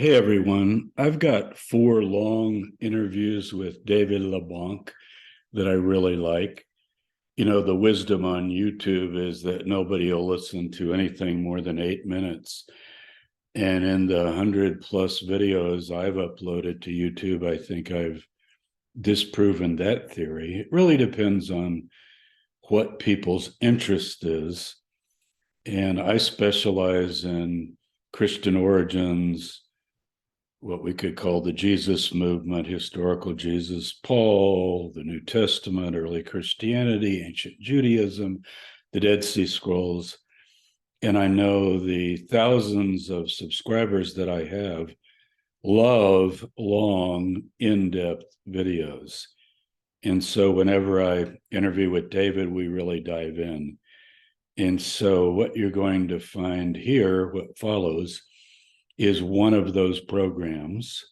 Hey everyone, I've got four long interviews with David LeBlanc that I really like. You know, the wisdom on YouTube is that nobody will listen to anything more than 8 minutes. And in the 100 plus videos I've uploaded to YouTube, I think I've disproven that theory. It really depends on what people's interest is. And I specialize in Christian origins, what we could call the Jesus movement, historical Jesus, Paul, the New Testament, early Christianity, ancient Judaism, the Dead Sea Scrolls. And I know the thousands of subscribers that I have love long, in-depth videos. And so whenever I interview with David, we really dive in. And so what you're going to find here, what follows, is one of those programs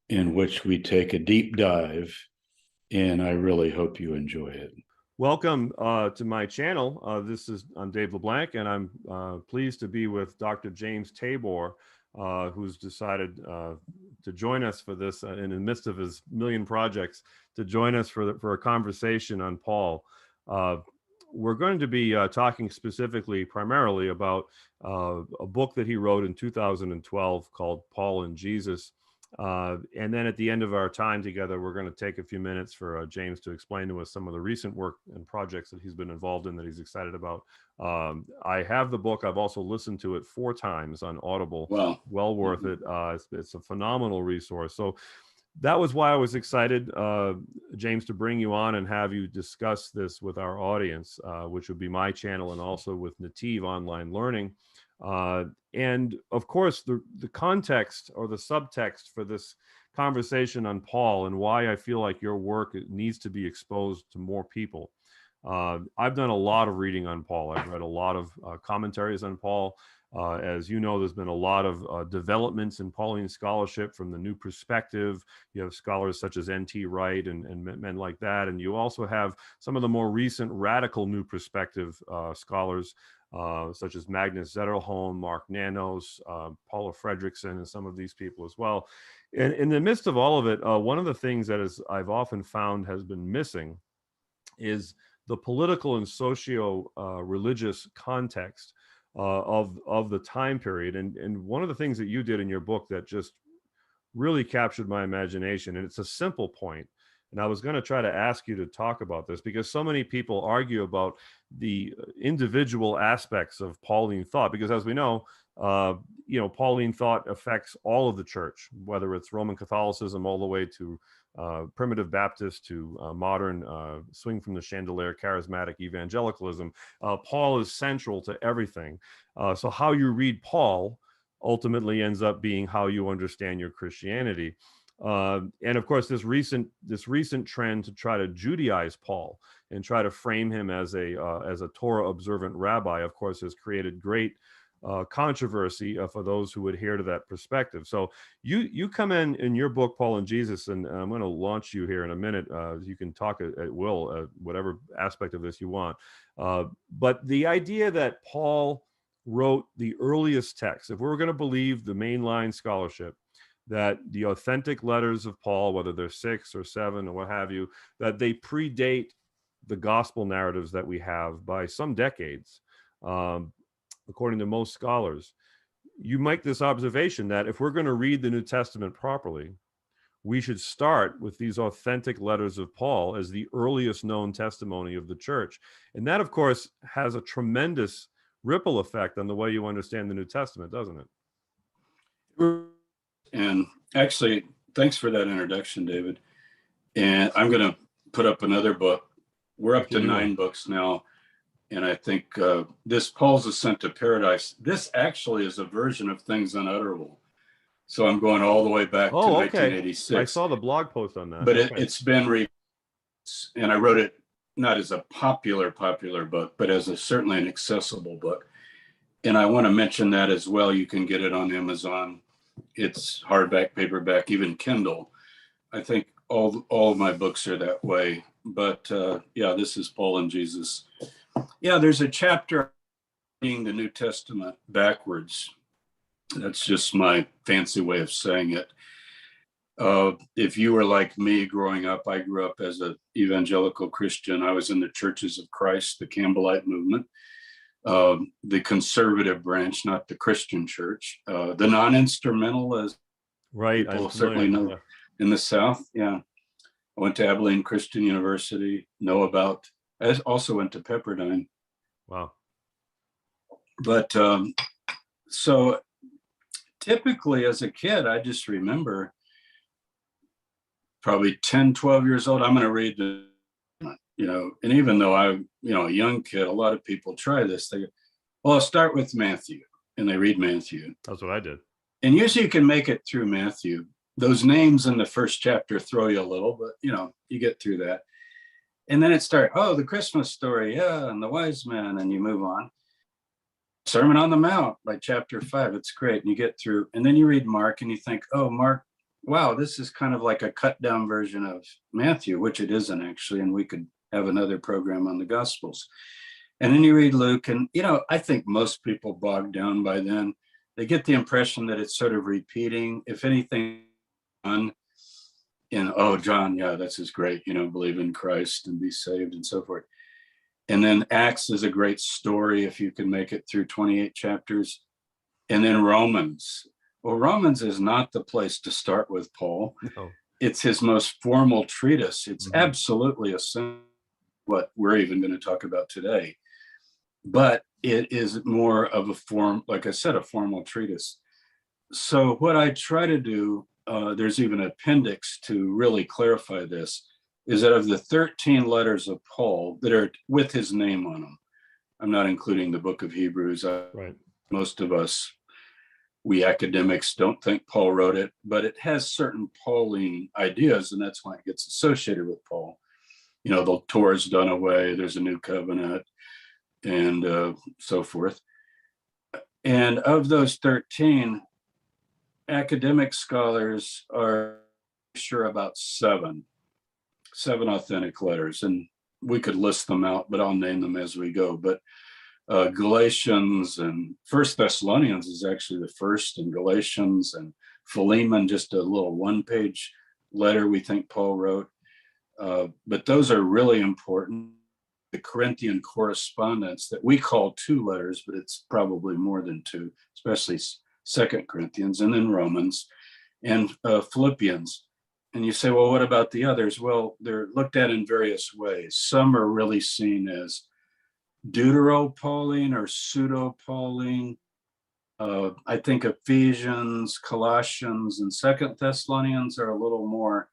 in which we take a deep dive, and I really hope you enjoy it. Welcome to my channel. I'm Dave LeBlanc, and I'm pleased to be with Dr. James Tabor, who's decided to join us for this in the midst of his million projects, to join us for a conversation on Paul. We're going to be talking primarily about a book that he wrote in 2012 called Paul and Jesus. And then at the end of our time together, we're going to take a few minutes for James to explain to us some of the recent work and projects that he's been involved in that he's excited about. I have the book. I've also listened to it 4 times on Audible. Wow. Well worth it. It's a phenomenal resource. So that was why I was excited, James, to bring you on and have you discuss this with our audience, which would be my channel and also with Native Online Learning. And of course, the context or the subtext for this conversation on Paul and why I feel like your work needs to be exposed to more people. I've done a lot of reading on Paul. I've read a lot of commentaries on Paul. As you know, there's been a lot of developments in Pauline scholarship from the New Perspective. You have scholars such as N.T. Wright and men like that. And you also have some of the more recent radical New Perspective scholars, such as Magnus Zetterholm, Mark Nanos, Paula Fredrickson, and some of these people as well. And in the midst of all of it, one of the things that I've often found has been missing is the political and socio-religious context of the time period. And one of the things that you did in your book that just really captured my imagination, and it's a simple point, and I was going to try to ask you to talk about this because so many people argue about the individual aspects of Pauline thought, because as we know, Pauline thought affects all of the church, whether it's Roman Catholicism all the way to primitive Baptist to modern swing from the chandelier, charismatic evangelicalism. Paul is central to everything. So how you read Paul ultimately ends up being how you understand your Christianity. And of course, this recent trend to try to Judaize Paul and try to frame him as a Torah observant rabbi, of course, has created great controversy for those who adhere to that perspective. So you come in your book, Paul and Jesus, and I'm going to launch you here in a minute. You can talk at will, whatever aspect of this you want. But the idea that Paul wrote the earliest text, if we're going to believe the mainline scholarship, that the authentic letters of Paul, whether they're 6 or 7 or what have you, that they predate the gospel narratives that we have by some decades. According to most scholars, you make this observation that if we're going to read the New Testament properly, we should start with these authentic letters of Paul as the earliest known testimony of the church. And that, of course, has a tremendous ripple effect on the way you understand the New Testament, doesn't it? And actually, thanks for that introduction, David. And I'm going to put up another book. We're up to 9 books now. And I think this Paul's Ascent to Paradise, this actually is a version of Things Unutterable. So I'm going all the way back to 1986. I saw the blog post on that. But it's been and I wrote it not as a popular book, but as certainly an accessible book. And I want to mention that as well. You can get it on Amazon. It's hardback, paperback, even Kindle. I think all of my books are that way. But yeah, this is Paul and Jesus. Yeah, there's a chapter reading the New Testament backwards. That's just my fancy way of saying it. If you were like me growing up, I grew up as an evangelical Christian. I was in the Churches of Christ, the Campbellite movement, the conservative branch, not the Christian church, the non-instrumental, as Right. people certainly know in the South. Yeah. I went to Abilene Christian University, know about, I also went to Pepperdine. Wow. But so typically as a kid, I just remember probably 10, 12 years old, I'm going to read the, and even though I'm, a young kid, a lot of people try this. They go, well, I'll start with Matthew, and they read Matthew. That's what I did. And usually you can make it through Matthew. Those names in the first chapter throw you a little, but you get through that. And then it starts, the Christmas story, yeah, and the wise men, and you move on. Sermon on the Mount, like chapter 5, it's great. And you get through, and then you read Mark and you think, oh, Mark, wow, this is kind of like a cut down version of Matthew, which it isn't actually. And we could have another program on the Gospels. And then you read Luke, and, I think most people bogged down by then. They get the impression that it's sort of repeating, if anything, John, yeah, this is great, believe in Christ and be saved and so forth. And then Acts is a great story if you can make it through 28 chapters. And then Romans. Well, Romans is not the place to start with Paul. No. It's his most formal treatise. It's absolutely essential what we're even going to talk about today. But it is more of a form, like I said, a formal treatise. So what I try to do, there's even an appendix to really clarify this, is that of the 13 letters of Paul that are with his name on them, I'm not including the book of Hebrews. Right. Most of us, we academics, don't think Paul wrote it, but it has certain Pauline ideas, and that's why it gets associated with Paul. The Torah's done away, there's a new covenant, and so forth. And of those 13, academic scholars are sure about seven authentic letters, and we could list them out, but I'll name them as we go. But Galatians and First Thessalonians is actually the first, and Galatians and Philemon, just a little one-page letter we think Paul wrote. But those are really important. The Corinthian correspondence that we call 2 letters, but it's probably more than 2, especially 2 Corinthians, and then Romans and Philippians. And you say, well, what about the others? Well, they're looked at in various ways. Some are really seen as Deutero-Pauline or pseudo-Pauline. I think Ephesians, Colossians, and 2 Thessalonians are a little more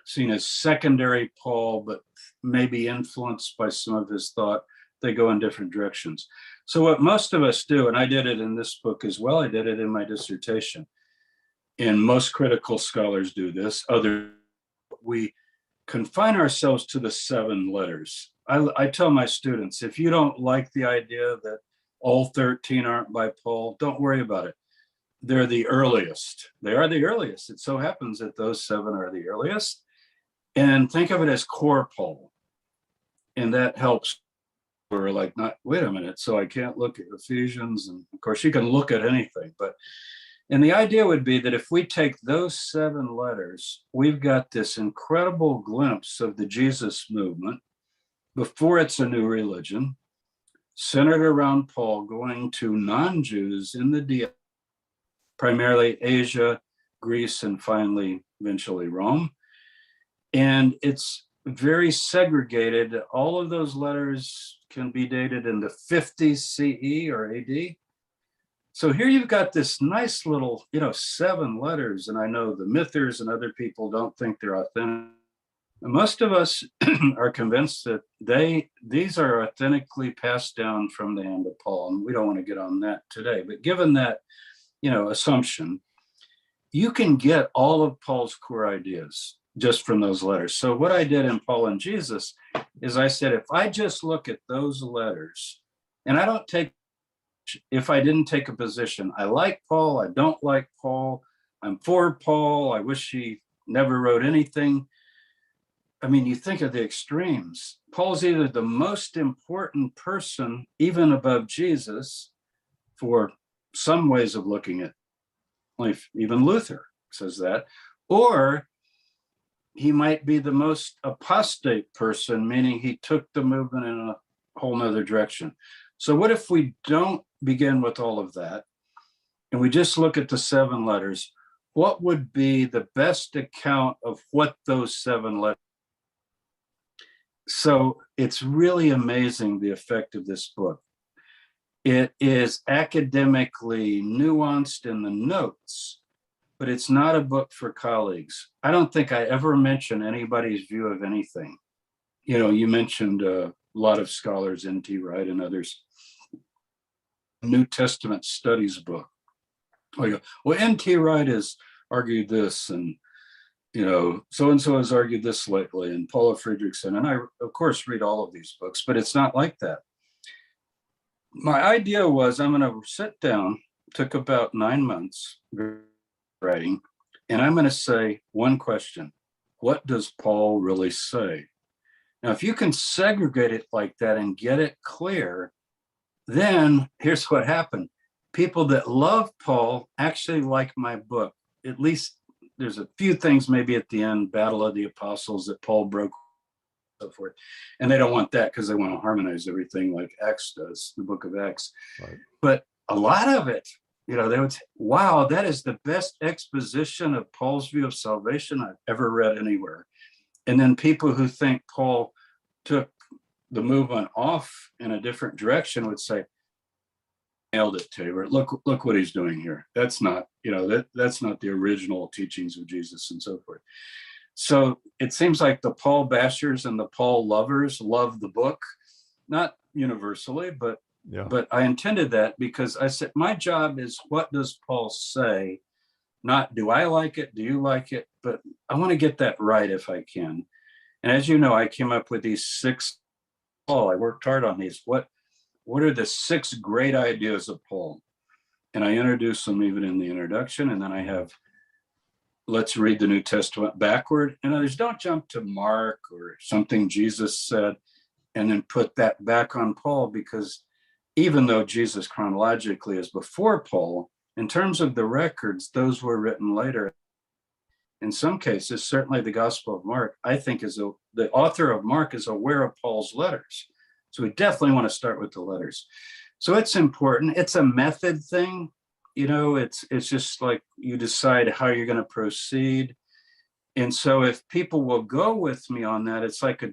seen as secondary Paul, but maybe influenced by some of his thought. They go in different directions. So what most of us do, and I did it in this book as well, I did it in my dissertation, and most critical scholars do this, we confine ourselves to the 7 letters. I tell my students, if you don't like the idea that all 13 aren't by Paul, don't worry about it. They're the earliest. They are the earliest. It so happens that those 7 are the earliest. And think of it as core Paul. And that helps. We're like, wait a minute, so I can't look at Ephesians. And of course, you can look at anything. And the idea would be that if we take those 7 letters, we've got this incredible glimpse of the Jesus movement before it's a new religion, centered around Paul going to non-Jews in the diaspora, primarily Asia, Greece, and finally, eventually Rome. And it's very segregated. All of those letters can be dated in the 50s CE or AD. So here you've got this nice little, 7 letters. And I know the mythers and other people don't think they're authentic. Most of us are convinced that these are authentically passed down from the hand of Paul. And we don't want to get on that today. But given that, assumption, you can get all of Paul's core ideas just from those letters. So what I did in Paul and Jesus is I said, if I just look at those letters, and if I didn't take a position, I like Paul, I don't like Paul, I'm for Paul, I wish he never wrote anything. I mean, you think of the extremes. Paul's either the most important person, even above Jesus, for some ways of looking at even Luther says that, or he might be the most apostate person, meaning he took the movement in a whole nother direction. So what if we don't begin with all of that and we just look at the 7 letters? What would be the best account of what those 7 letters? So it's really amazing the effect of this book. It is academically nuanced in the notes, but it's not a book for colleagues. I don't think I ever mention anybody's view of anything. You know, you mentioned a lot of scholars, N.T. Wright and others, New Testament studies book. I go, well, N.T. Wright has argued this, and you know, so-and-so has argued this lately, and Paula Fredrickson, and I, of course, read all of these books, but it's not like that. My idea was I'm going to sit down, took about 9 months writing, and I'm going to say one question: what does Paul really say? Now, if you can segregate it like that and get it clear, then here's what happened. People that love Paul actually like my book. At least there's a few things maybe at the end, Battle of the Apostles, that Paul broke, so forth. And they don't want that because they want to harmonize everything like Acts does, the book of Acts. Right. But a lot of it, you know, they would say, wow, that is the best exposition of Paul's view of salvation I've ever read anywhere. And then people who think Paul took the movement off in a different direction would say, nailed it, Tabor. Look what he's doing here. That's not, you know, that's not the original teachings of Jesus and so forth. So it seems like the Paul bashers and the Paul lovers love the book, not universally, but I intended that because I said, my job is, what does Paul say? Not, do I like it? Do you like it? But I want to get that right if I can. And as you know, I came up with these 6, I worked hard on these. What are the 6 great ideas of Paul? And I introduce them even in the introduction. And then I have, let's read the New Testament backward. And others, don't jump to Mark or something Jesus said and then put that back on Paul, because even though Jesus chronologically is before Paul, in terms of the records, those were written later. In some cases, certainly the Gospel of Mark, I think the author of Mark is aware of Paul's letters. So we definitely want to start with the letters. So it's important. It's a method thing. You know, it's just like you decide how you're going to proceed. And so if people will go with me on that, it's like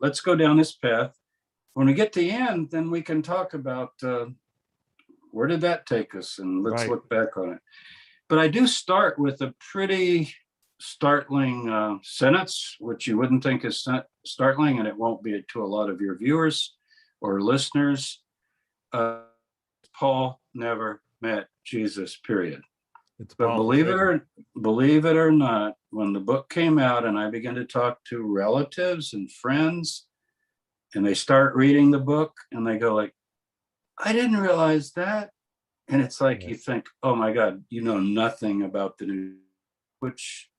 let's go down this path. When we get to the end, then we can talk about where did that take us? And let's look back on it. But I do start with a pretty startling sentence, which you wouldn't think is startling, and it won't be to a lot of your viewers or listeners. Paul never met Jesus, period. But believe it or not, when the book came out and I began to talk to relatives and friends, and they start reading the book and they go like, I didn't realize that. And it's like, you think, oh my God, you know nothing about the new, which,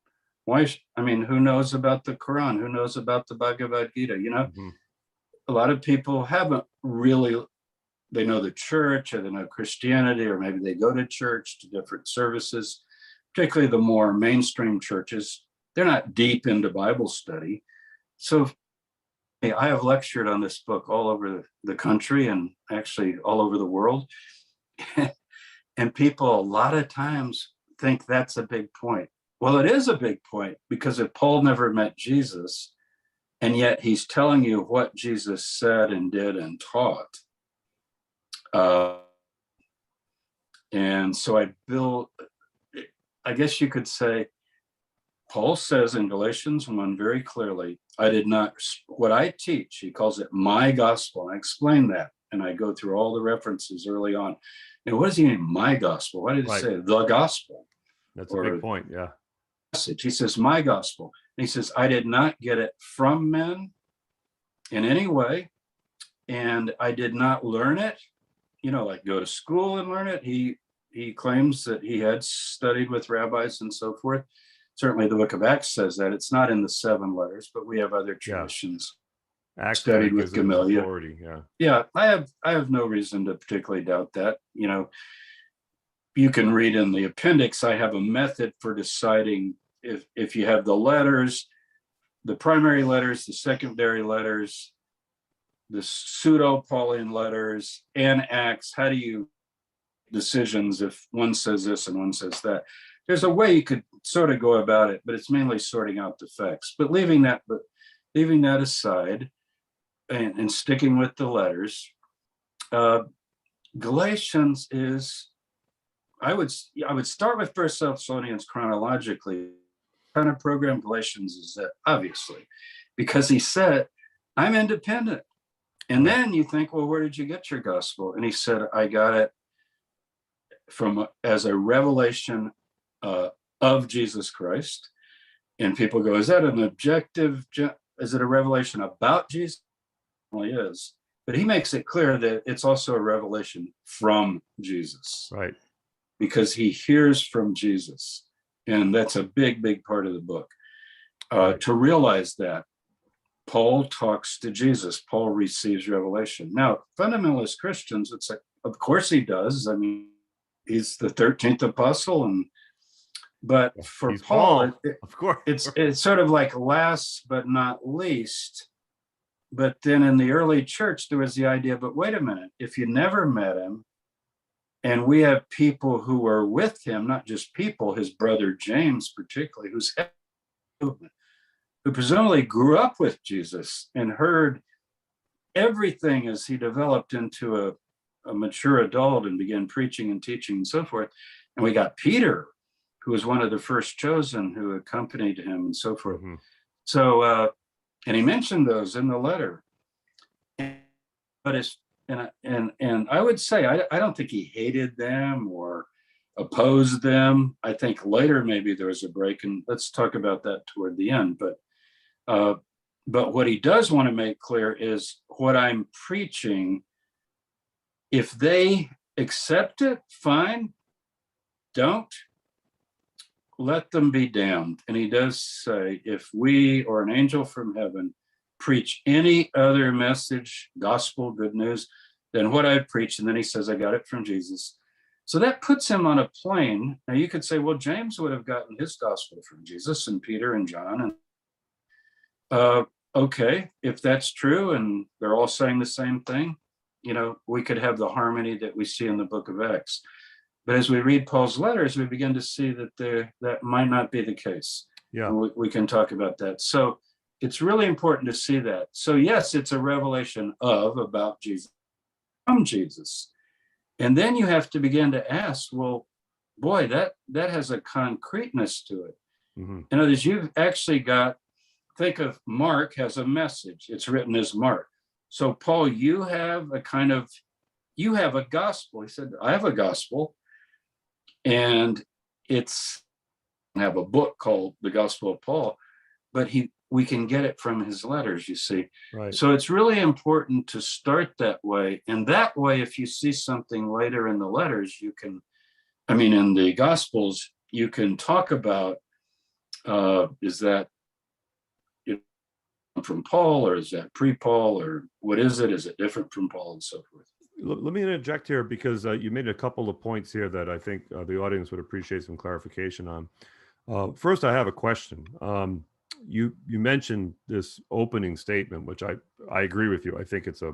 who knows about the Quran? Who knows about the Bhagavad Gita? You know, a lot of people haven't really, they know the church or they know Christianity, or maybe they go to church to different services, particularly the more mainstream churches. They're not deep into Bible study. So I have lectured on this book all over the country and actually all over the world. And people a lot of times think that's a big point. Well, it is a big point, because if Paul never met Jesus, and yet he's telling you what Jesus said and did and taught. And so I guess you could say, Paul says in Galatians 1 very clearly, what I teach, he calls it my gospel. I explain that, and I go through all the references early on. And what does he mean, my gospel? Why did he say the gospel? That's a big point, yeah. Message. He says, my gospel. And he says, I did not get it from men in any way, and I did not learn it, like go to school and learn it. He claims that he had studied with rabbis and so forth. Certainly the book of Acts says that. It's not in the 7 letters, but we have other traditions. Acts studied with Gamaliel. Yeah, I have no reason to particularly doubt that. you can read in the appendix, I have a method for deciding if you have the letters, the primary letters, the secondary letters, the pseudo-Pauline letters, and Acts. How do you decisions if one says this and one says that? There's a way you could sort of go about it, but it's mainly sorting out the facts. But leaving that aside and sticking with the letters, Galatians is, I would start with First Thessalonians chronologically. Kind of program Galatians is that, obviously, because he said, I'm independent. And then you think, well, where did you get your gospel? And he said, I got it from as a revelation of Jesus Christ. And people go, is that an objective? Is it a revelation about Jesus? Well, it is. But he makes it clear that it's also a revelation from Jesus. Right. Because he hears from Jesus. And that's a big, big part of the book. To realize that Paul talks to Jesus, Paul receives revelation. Now, fundamentalist Christians would say, of course he does. I mean, he's the 13th apostle. But for he's Paul, of course, it's sort of like last but not least. But then in the early church, there was the idea, but wait a minute, if you never met him, and we have people who were with him, not just people, his brother James particularly, who presumably grew up with Jesus and heard everything as he developed into a mature adult and began preaching and teaching and so forth. And we got Peter, who was one of the first chosen, who accompanied him and so forth. Mm-hmm. So, and he mentioned those in the letter. But it's, and I would say, I don't think he hated them or opposed them. I think later maybe there was a break, and let's talk about that toward the end. But what he does want to make clear is what I'm preaching, if they accept it, fine. Don't, let them be damned. And he does say, if we or an angel from heaven preach any other message, gospel, good news, than what I've preached. And then he says, I got it from Jesus. So that puts him on a plane. Now you could say, well, James would have gotten his gospel from Jesus, and Peter and John. And okay, if that's true, and they're all saying the same thing, we could have the harmony that we see in the book of Acts. But as we read Paul's letters, we begin to see that that might not be the case. Yeah, we can talk about that. So it's really important to see that. So yes, it's a revelation about Jesus, from Jesus. And then you have to begin to ask, well, boy, that has a concreteness to it. Mm-hmm. In other words, you've actually think of Mark has a message. It's written as Mark. So Paul, you have a gospel. He said, I have a gospel. And I have a book called The Gospel of Paul, but we can get it from his letters, you see. Right. So it's really important to start that way. And that way, if you see something later in the letters, in the Gospels, you can talk about, is that from Paul, or is that pre-Paul, or what is it? Is it different from Paul, and so forth? Let me interject here, because you made a couple of points here that I think the audience would appreciate some clarification on. First, I have a question. You mentioned this opening statement, which I agree with you. I think it's a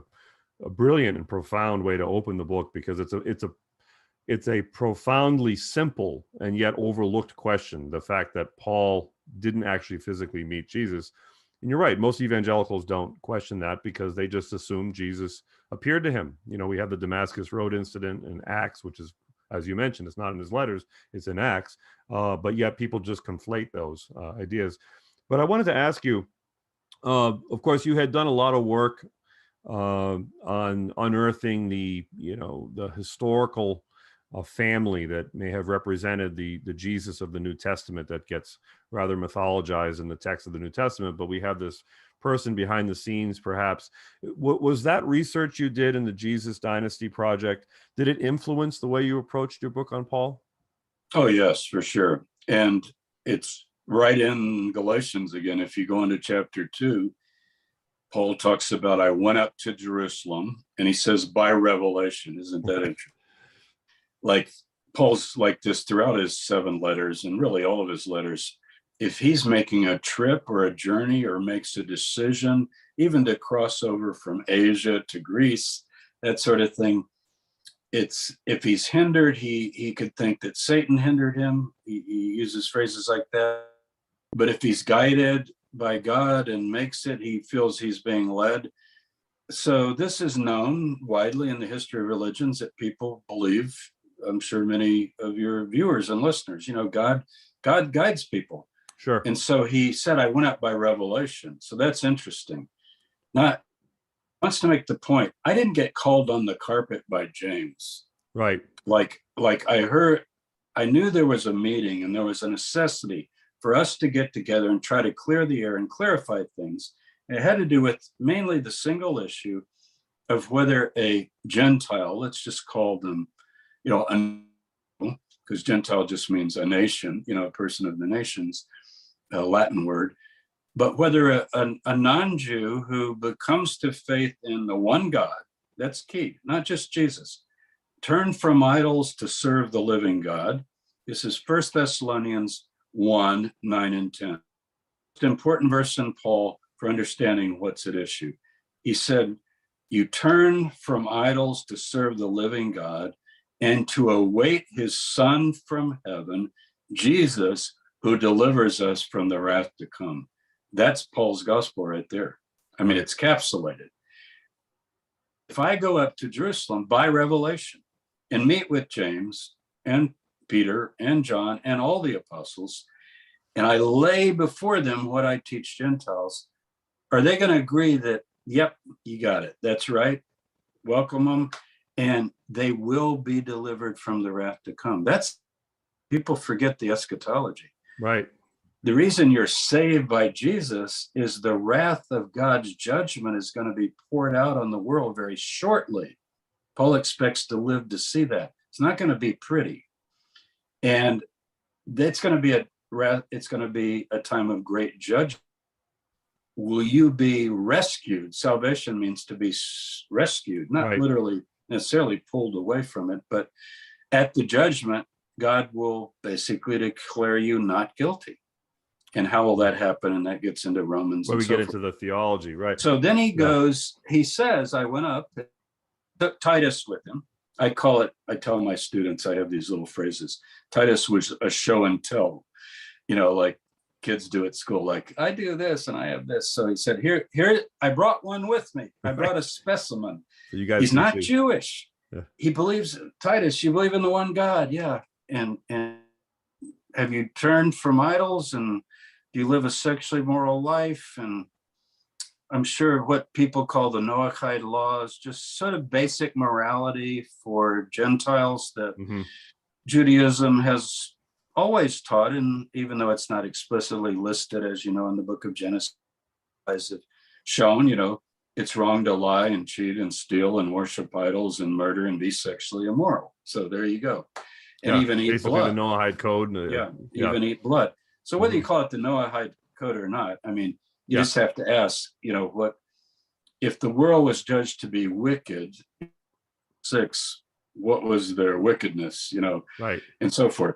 brilliant and profound way to open the book, because it's a profoundly simple and yet overlooked question. The fact that Paul didn't actually physically meet Jesus. And you're right, most evangelicals don't question that, because they just assume Jesus appeared to him. We have the Damascus Road incident in Acts, which is, as you mentioned, it's not in his letters, it's in Acts. But yet people just conflate those ideas. But I wanted to ask you, of course, you had done a lot of work on unearthing the historical family that may have represented the Jesus of the New Testament that gets rather mythologized in the text of the New Testament. But we have this person behind the scenes, perhaps. What was that research you did in the Jesus Dynasty Project? Did it influence the way you approached your book on Paul? Oh, yes, for sure. And it's right in Galatians again. If you go into chapter 2, Paul talks about, I went up to Jerusalem, and he says, by revelation. Isn't that interesting? Like Paul's like this throughout his 7 letters and really all of his letters. If he's making a trip or a journey or makes a decision, even to cross over from Asia to Greece, that sort of thing, it's if he's hindered, he could think that Satan hindered him. He uses phrases like that. But if he's guided by God and makes it, he feels he's being led. So this is known widely in the history of religions that people believe. I'm sure many of your viewers and listeners, God guides people. Sure. And so he said, I went up by revelation. So that's interesting. Not wants to make the point. I didn't get called on the carpet by James. Right. Like I knew there was a meeting and there was a necessity for us to get together and try to clear the air and clarify things. And it had to do with mainly the single issue of whether a Gentile, let's just call them, because Gentile just means a nation, a person of the nations, a Latin word, but whether a non-Jew who becomes to faith in the one God, that's key, not just Jesus, turn from idols to serve the living God. This is 1 Thessalonians 1, 9 and 10. It's an important verse in Paul for understanding what's at issue. He said, you turn from idols to serve the living God and to await his Son from heaven, Jesus, who delivers us from the wrath to come. That's Paul's gospel right there. I mean, it's capsulated. If I go up to Jerusalem by revelation and meet with James and Peter and John and all the apostles, and I lay before them what I teach Gentiles, are they going to agree that, yep, you got it, that's right, welcome them, and they will be delivered from the wrath to come? That's, people forget the eschatology. Right. The reason you're saved by Jesus is the wrath of God's judgment is going to be poured out on the world very shortly. Paul expects to live to see that. It's not going to be pretty. And it's going to be a time of great judgment. Will you be rescued? Salvation means to be rescued, not right. literally necessarily pulled away from it, but at the judgment, God will basically declare you not guilty. And how will that happen? And that gets into Romans. Where we so get forth. into the theology, right? So then he goes, he says, I went up, took Titus with him. I tell my students, I have these little phrases. Titus was a show and tell, like kids do at school, like I do this and I have this. So he said, here, I brought one with me. I brought a specimen. So you guys, he's not Jewish. Yeah. He believes, Titus, you believe in the one God. Yeah. And have you turned from idols, and do you live a sexually moral life? And I'm sure what people call the Noahide laws, just sort of basic morality for Gentiles that Judaism has always taught. And even though it's not explicitly listed, as you know, in the book of Genesis, as it's shown, it's wrong to lie and cheat and steal and worship idols and murder and be sexually immoral. So there you go. And even eat blood. The Noahide code. Even eat blood. So whether you call it the Noahide code or not, I mean, you just have to ask, what if the world was judged to be wicked? 6, what was their wickedness? Right, and so forth.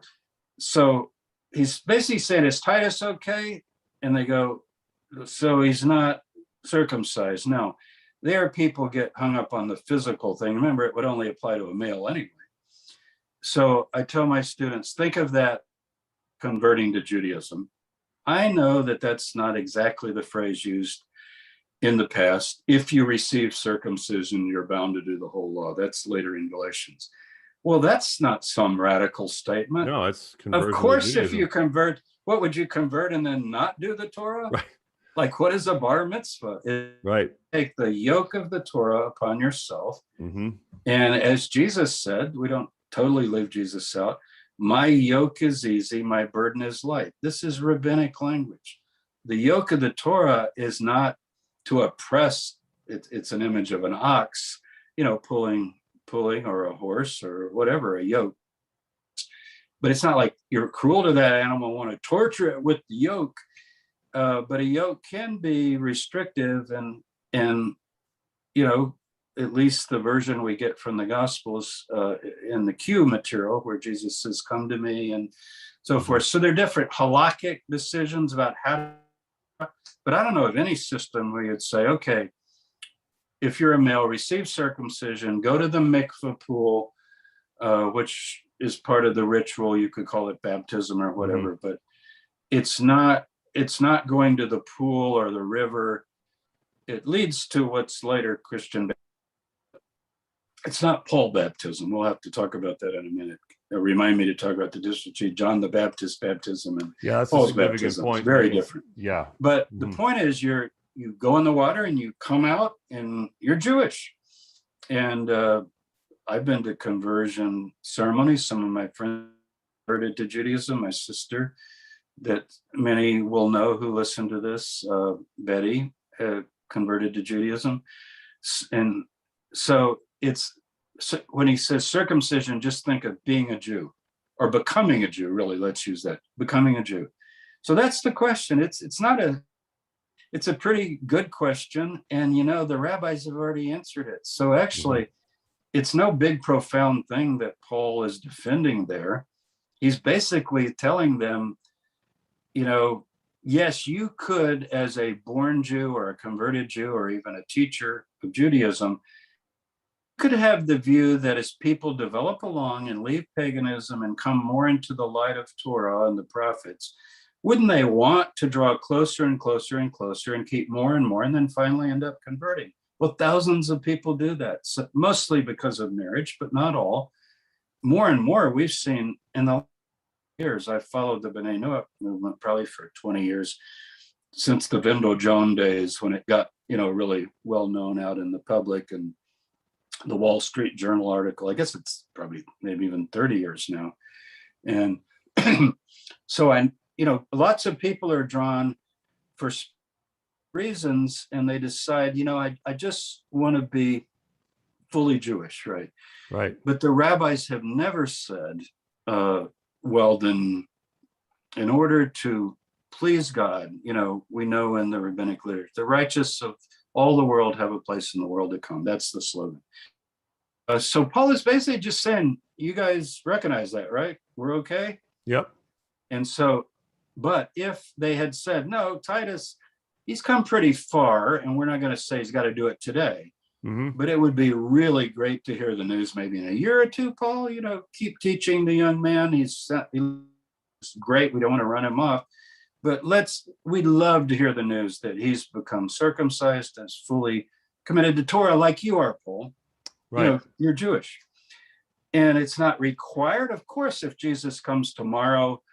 So he's basically saying, is Titus okay? And they go, so he's not circumcised. No, there people get hung up on the physical thing. Remember, it would only apply to a male anyway. So I tell my students, think of that converting to Judaism. I know that that's not exactly the phrase used in the past. If you receive circumcision, you're bound to do the whole law. That's later in Galatians. Well, that's not some radical statement. No, it's conversion. Of course, if you convert, what would you convert and then not do the Torah? Right. Like, what is a bar mitzvah? Right. Take the yoke of the Torah upon yourself. And as Jesus said, we don't totally leave Jesus out. My yoke is easy, my burden is light. This is rabbinic language. The yoke of the Torah is not to oppress. It's an image of an ox, pulling, or a horse or whatever, a yoke. But it's not like you're cruel to that animal, want to torture it with the yoke. But a yoke can be restrictive and at least the version we get from the Gospels in the Q material, where Jesus says, "Come to me," and so forth. So they're different halakhic decisions about how to, but I don't know of any system where you'd say, okay, if you're a male, receive circumcision, go to the mikveh pool, which is part of the ritual. You could call it baptism or whatever, but it's not going to the pool or the river. It leads to what's later Christian. It's not Paul baptism. We'll have to talk about that in a minute. Remind me to talk about the district, John the Baptist baptism and that's Paul's a significant baptism. point. It's very different. Yeah. But the point is, you go in the water and you come out and you're Jewish. And I've been to conversion ceremonies. Some of my friends converted to Judaism. My sister, that many will know who listen to this, Betty, converted to Judaism. And so when he says circumcision, just think of being a Jew or becoming a Jew, really, let's use that, becoming a Jew. So that's the question. It's a pretty good question. And, the rabbis have already answered it. So actually, it's no big, profound thing that Paul is defending there. He's basically telling them, yes, you could, as a born Jew or a converted Jew or even a teacher of Judaism, could have the view that as people develop along and leave paganism and come more into the light of Torah and the prophets, wouldn't they want to draw closer and closer and closer and keep more and more and then finally end up converting? Well, thousands of people do that, so mostly because of marriage, but not all. More and more we've seen in the years. I've followed the B'nai Noach movement probably for 20 years, since the Vindel Joan days, when it got, really well known out in the public, and the Wall Street Journal article. I guess it's probably maybe even 30 years now. And so lots of people are drawn for reasons, and they decide, I just want to be fully Jewish, right? Right. But the rabbis have never said, well, then, in order to please God, we know in the rabbinic literature, the righteous of all the world have a place in the world to come. That's the slogan. So Paul is basically just saying, you guys recognize that, right? We're okay? Yep. And so, but if they had said, no, Titus, he's come pretty far, and we're not going to say he's got to do it today. But it would be really great to hear the news maybe in a year or two, Paul, keep teaching the young man. He's great. We don't want to run him off. But we'd love to hear the news that he's become circumcised and is fully committed to Torah like you are, Paul. Right. You're Jewish. And it's not required. Of course, if Jesus comes tomorrow,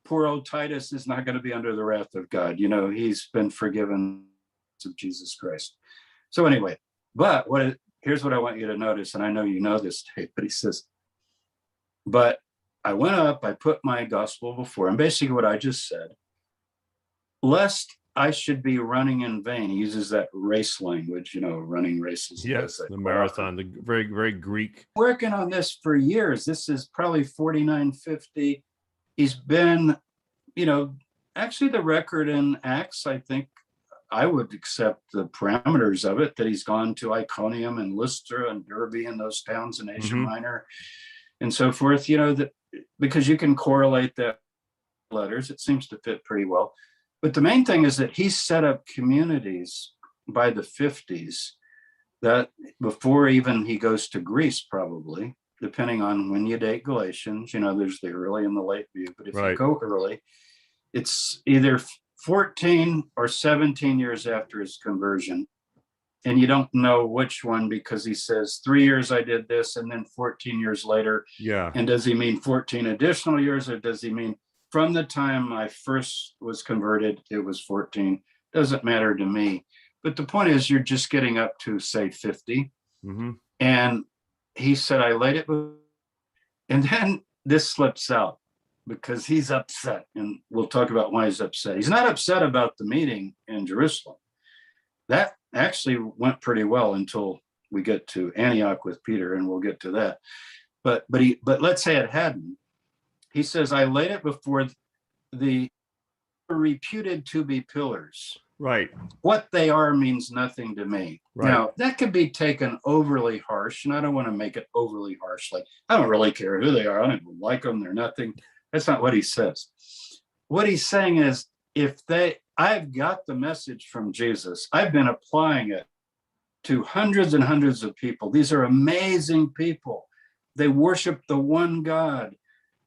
poor old Titus is not going to be under the wrath of God. He's been forgiven of Jesus Christ. So anyway, but here's what I want you to notice, and I know you know this, Dave, but he says, but I went up, I put my gospel before, and basically what I just said, lest I should be running in vain. He uses that race language, running races. Yes, the marathon, the very, very Greek. Working on this for years. This is probably 4950. He's been, actually the record in Acts, I think I would accept the parameters of it, that he's gone to Iconium and Lystra and Derbe and those towns in Asia Minor and so forth, that because you can correlate that letters, it seems to fit pretty well. But the main thing is that he set up communities by the 50s that before even he goes to Greece, probably, depending on when you date Galatians, there's the early and the late view. But if you go early, it's either 14 or 17 years after his conversion. And you don't know which one, because he says 3 years I did this, and then 14 years later. Yeah. And does he mean 14 additional years, or does he mean from the time I first was converted, it was 14? Doesn't matter to me. But the point is, you're just getting up to, say, 50. And he said, I laid it. And then this slips out because he's upset. And we'll talk about why he's upset. He's not upset about the meeting in Jerusalem. That actually went pretty well until we get to Antioch with Peter, and we'll get to that. But let's say it hadn't. He says, I laid it before the reputed to be pillars. Right. What they are means nothing to me. Right. Now, that could be taken overly harsh, and I don't want to make it overly harsh. Like, I don't really care who they are. I don't even like them. They're nothing. That's not what he says. What he's saying is, I've got the message from Jesus. I've been applying it to hundreds and hundreds of people. These are amazing people. They worship the one God.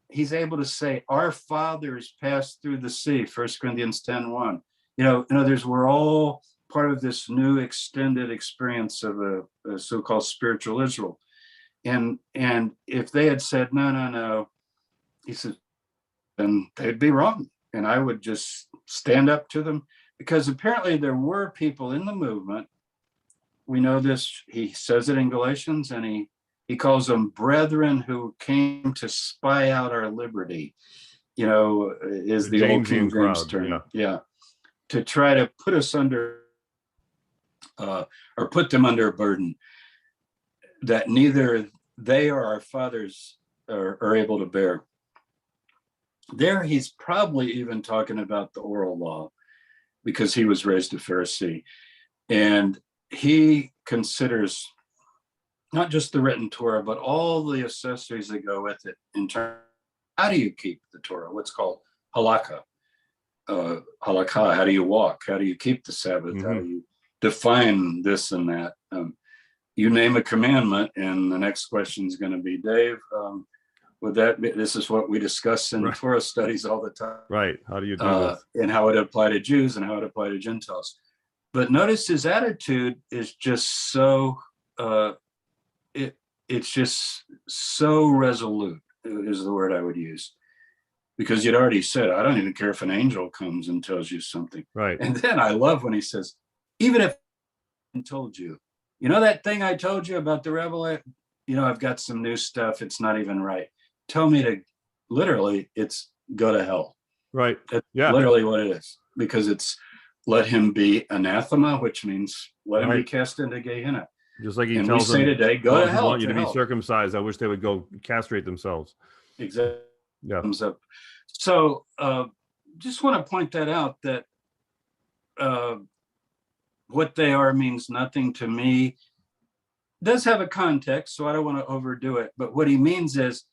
He's able to say, our fathers passed through the sea, 1 Corinthians 10:1. In other words, we're all part of this new extended experience of a so-called spiritual Israel. And if they had said, no, he said, then they'd be wrong. And I would just stand up to them, because apparently there were people in the movement. We know this, he says it in Galatians, and he calls them brethren who came to spy out our liberty, is the old King James term. Yeah. To try to put us under, or put them under a burden that neither they or our fathers are able to bear. There, he's probably even talking about the oral law, because he was raised a Pharisee. And he considers not just the written Torah, but all the accessories that go with it in terms of how do you keep the Torah, what's called halakha. Halakha, how do you walk? How do you keep the Sabbath? Mm-hmm. How do you define this and that? You name a commandment, and the next question is going to be, Dave, would that be, this is what we discuss in Torah studies all the time. Right. How do you do this? And how it apply to Jews and how it apply to Gentiles. But notice his attitude is just so, it's just so resolute, is the word I would use. Because you'd already said, I don't even care if an angel comes and tells you something. Right. And then I love when he says, even if I told you, that thing I told you about the revelation, I've got some new stuff. It's not even right. Tell me to, literally, it's go to hell. Right. That's literally what it is. Because it's let him be anathema, which means let him be cast into Gehenna. Just like he and tells we say them, today, go to hell. I want you to be circumcised. I wish they would go castrate themselves. Exactly. Yeah. Comes up. So just want to point that out, that what they are means nothing to me. Does have a context, so I don't want to overdo it. But what he means is,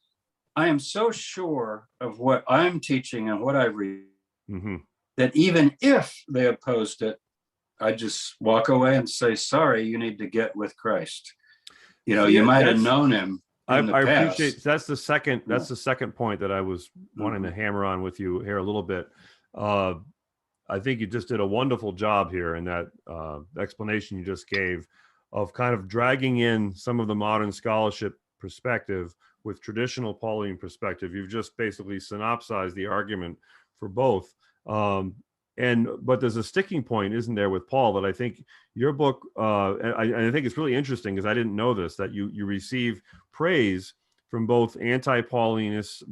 I am so sure of what I'm teaching and what I read, that even if they opposed it, I just walk away and say, sorry, you need to get with Christ. You might have known him. I appreciate that's the second point that I was wanting to hammer on with you here a little bit. I think you just did a wonderful job here in that explanation you just gave of kind of dragging in some of the modern scholarship perspective with traditional Pauline perspective. You've just basically synopsized the argument for both. But there's a sticking point, isn't there, with Paul, that I think your book, I think it's really interesting, because I didn't know this, that you receive praise from both anti-Paulinists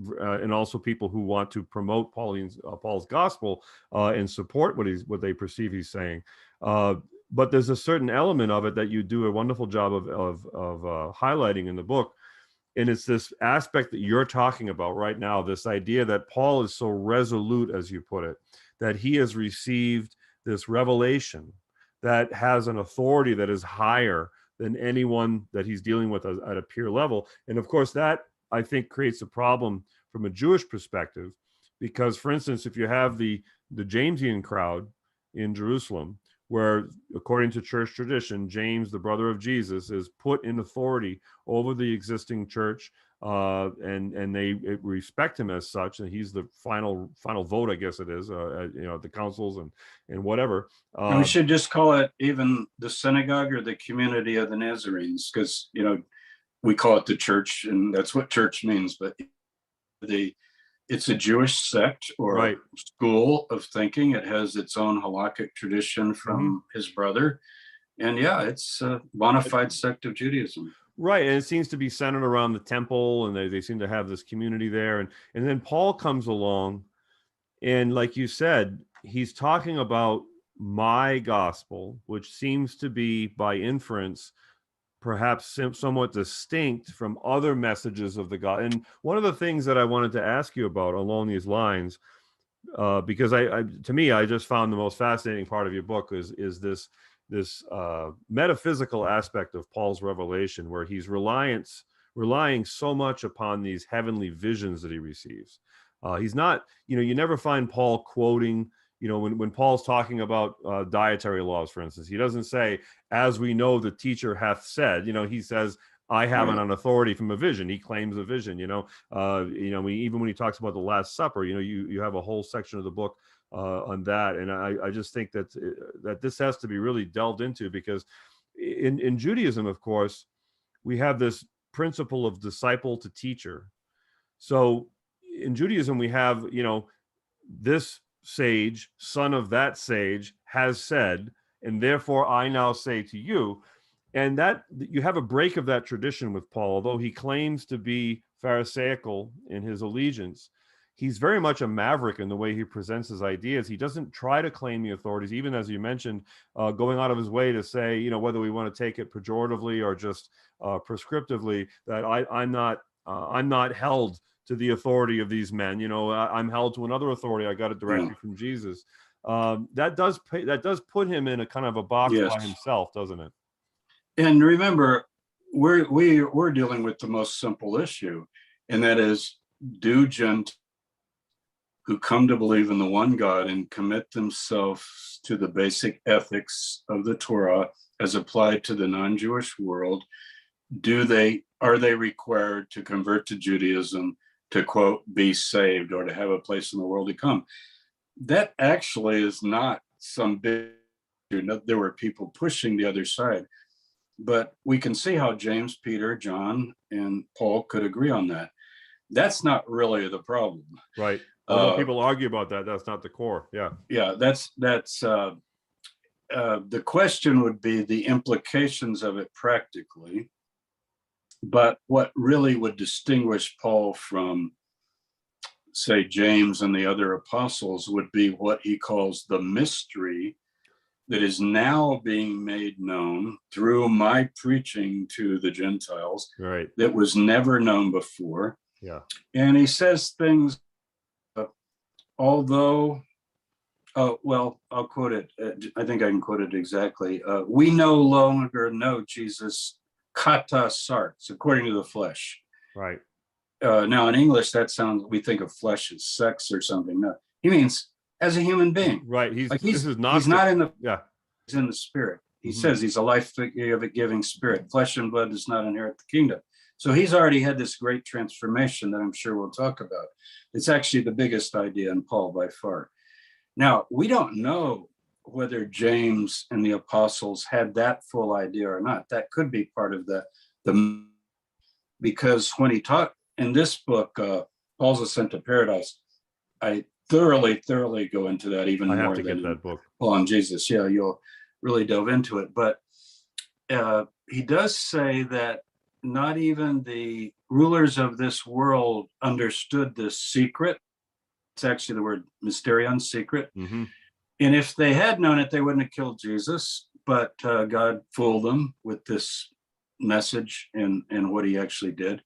and also people who want to promote Paul's gospel and support what they perceive he's saying. But there's a certain element of it that you do a wonderful job of highlighting in the book. And it's this aspect that you're talking about right now, this idea that Paul is so resolute, as you put it, that he has received this revelation that has an authority that is higher than anyone that he's dealing with at a peer level. And of course, that, I think, creates a problem from a Jewish perspective, because, for instance, if you have the Jamesian crowd in Jerusalem, where, according to church tradition, James, the brother of Jesus, is put in authority over the existing church, and they respect him as such, and he's the final vote, I guess it is, the councils and whatever. We should just call it even the synagogue or the community of the Nazarenes, because we call it the church, and that's what church means. But it's a Jewish sect or school of thinking. It has its own halakhic tradition from his brother, and it's a bona fide sect of Judaism. Right, and it seems to be centered around the temple, and they seem to have this community there. And then Paul comes along, and like you said, he's talking about my gospel, which seems to be, by inference, perhaps somewhat distinct from other messages of the God. And one of the things that I wanted to ask you about along these lines, because to me, I just found the most fascinating part of your book is this metaphysical aspect of Paul's revelation, where he's relying so much upon these heavenly visions that he receives. He's not, you never find Paul quoting, when Paul's talking about dietary laws, for instance, he doesn't say, as we know the teacher hath said. He says, I have an authority from a vision. He claims a vision. Even when he talks about the Last Supper, you have a whole section of the book on that, and I just think that this has to be really delved into, because in Judaism, of course, we have this principle of disciple to teacher. So in Judaism, we have this sage, son of that sage, has said, and therefore I now say to you. And that you have a break of that tradition with Paul. Although he claims to be Pharisaical in his allegiance, he's very much a maverick in the way he presents his ideas. He doesn't try to claim the authorities, even as you mentioned, going out of his way to say, whether we want to take it pejoratively or just prescriptively, that I'm not held to the authority of these men. I'm held to another authority. I got it directly from Jesus. That does put him in a kind of a box by himself, doesn't it? And remember, we're dealing with the most simple issue, and that is, do Gentiles who come to believe in the one God and commit themselves to the basic ethics of the Torah as applied to the non-Jewish world, are they required to convert to Judaism to, quote, be saved, or to have a place in the world to come? That actually is not some big, there were people pushing the other side. But we can see how James, Peter, John, and Paul could agree on that. That's not really the problem. Right. Although people argue about that, that's not the core. Yeah. Yeah, that's the question would be the implications of it practically. But what really would distinguish Paul from, say, James and the other apostles would be what he calls the mystery that is now being made known through my preaching to the Gentiles, right, that was never known before. Yeah. And he says things, although, well, I'll quote it. I think I can quote it exactly. We no longer know Jesus kata sarx, according to the flesh. Right. Now in English, that sounds, we think of flesh as sex or something. No, he means as a human being. Right. He's not in the, he's in the spirit. He says he's a life-giving spirit. Flesh and blood does not inherit the kingdom. So he's already had this great transformation that I'm sure we'll talk about. It's actually the biggest idea in Paul by far. Now, we don't know whether James and the apostles had that full idea or not. That could be part of the because when he taught in this book, Paul's Ascent to Paradise, I thoroughly go into that even more. I have to get that book. Paul and Jesus. Yeah, you'll really delve into it. But he does say that not even the rulers of this world understood this secret. It's actually the word mysterion, secret. Mm-hmm. And if they had known it, they wouldn't have killed Jesus. But God fooled them with this message and what he actually did.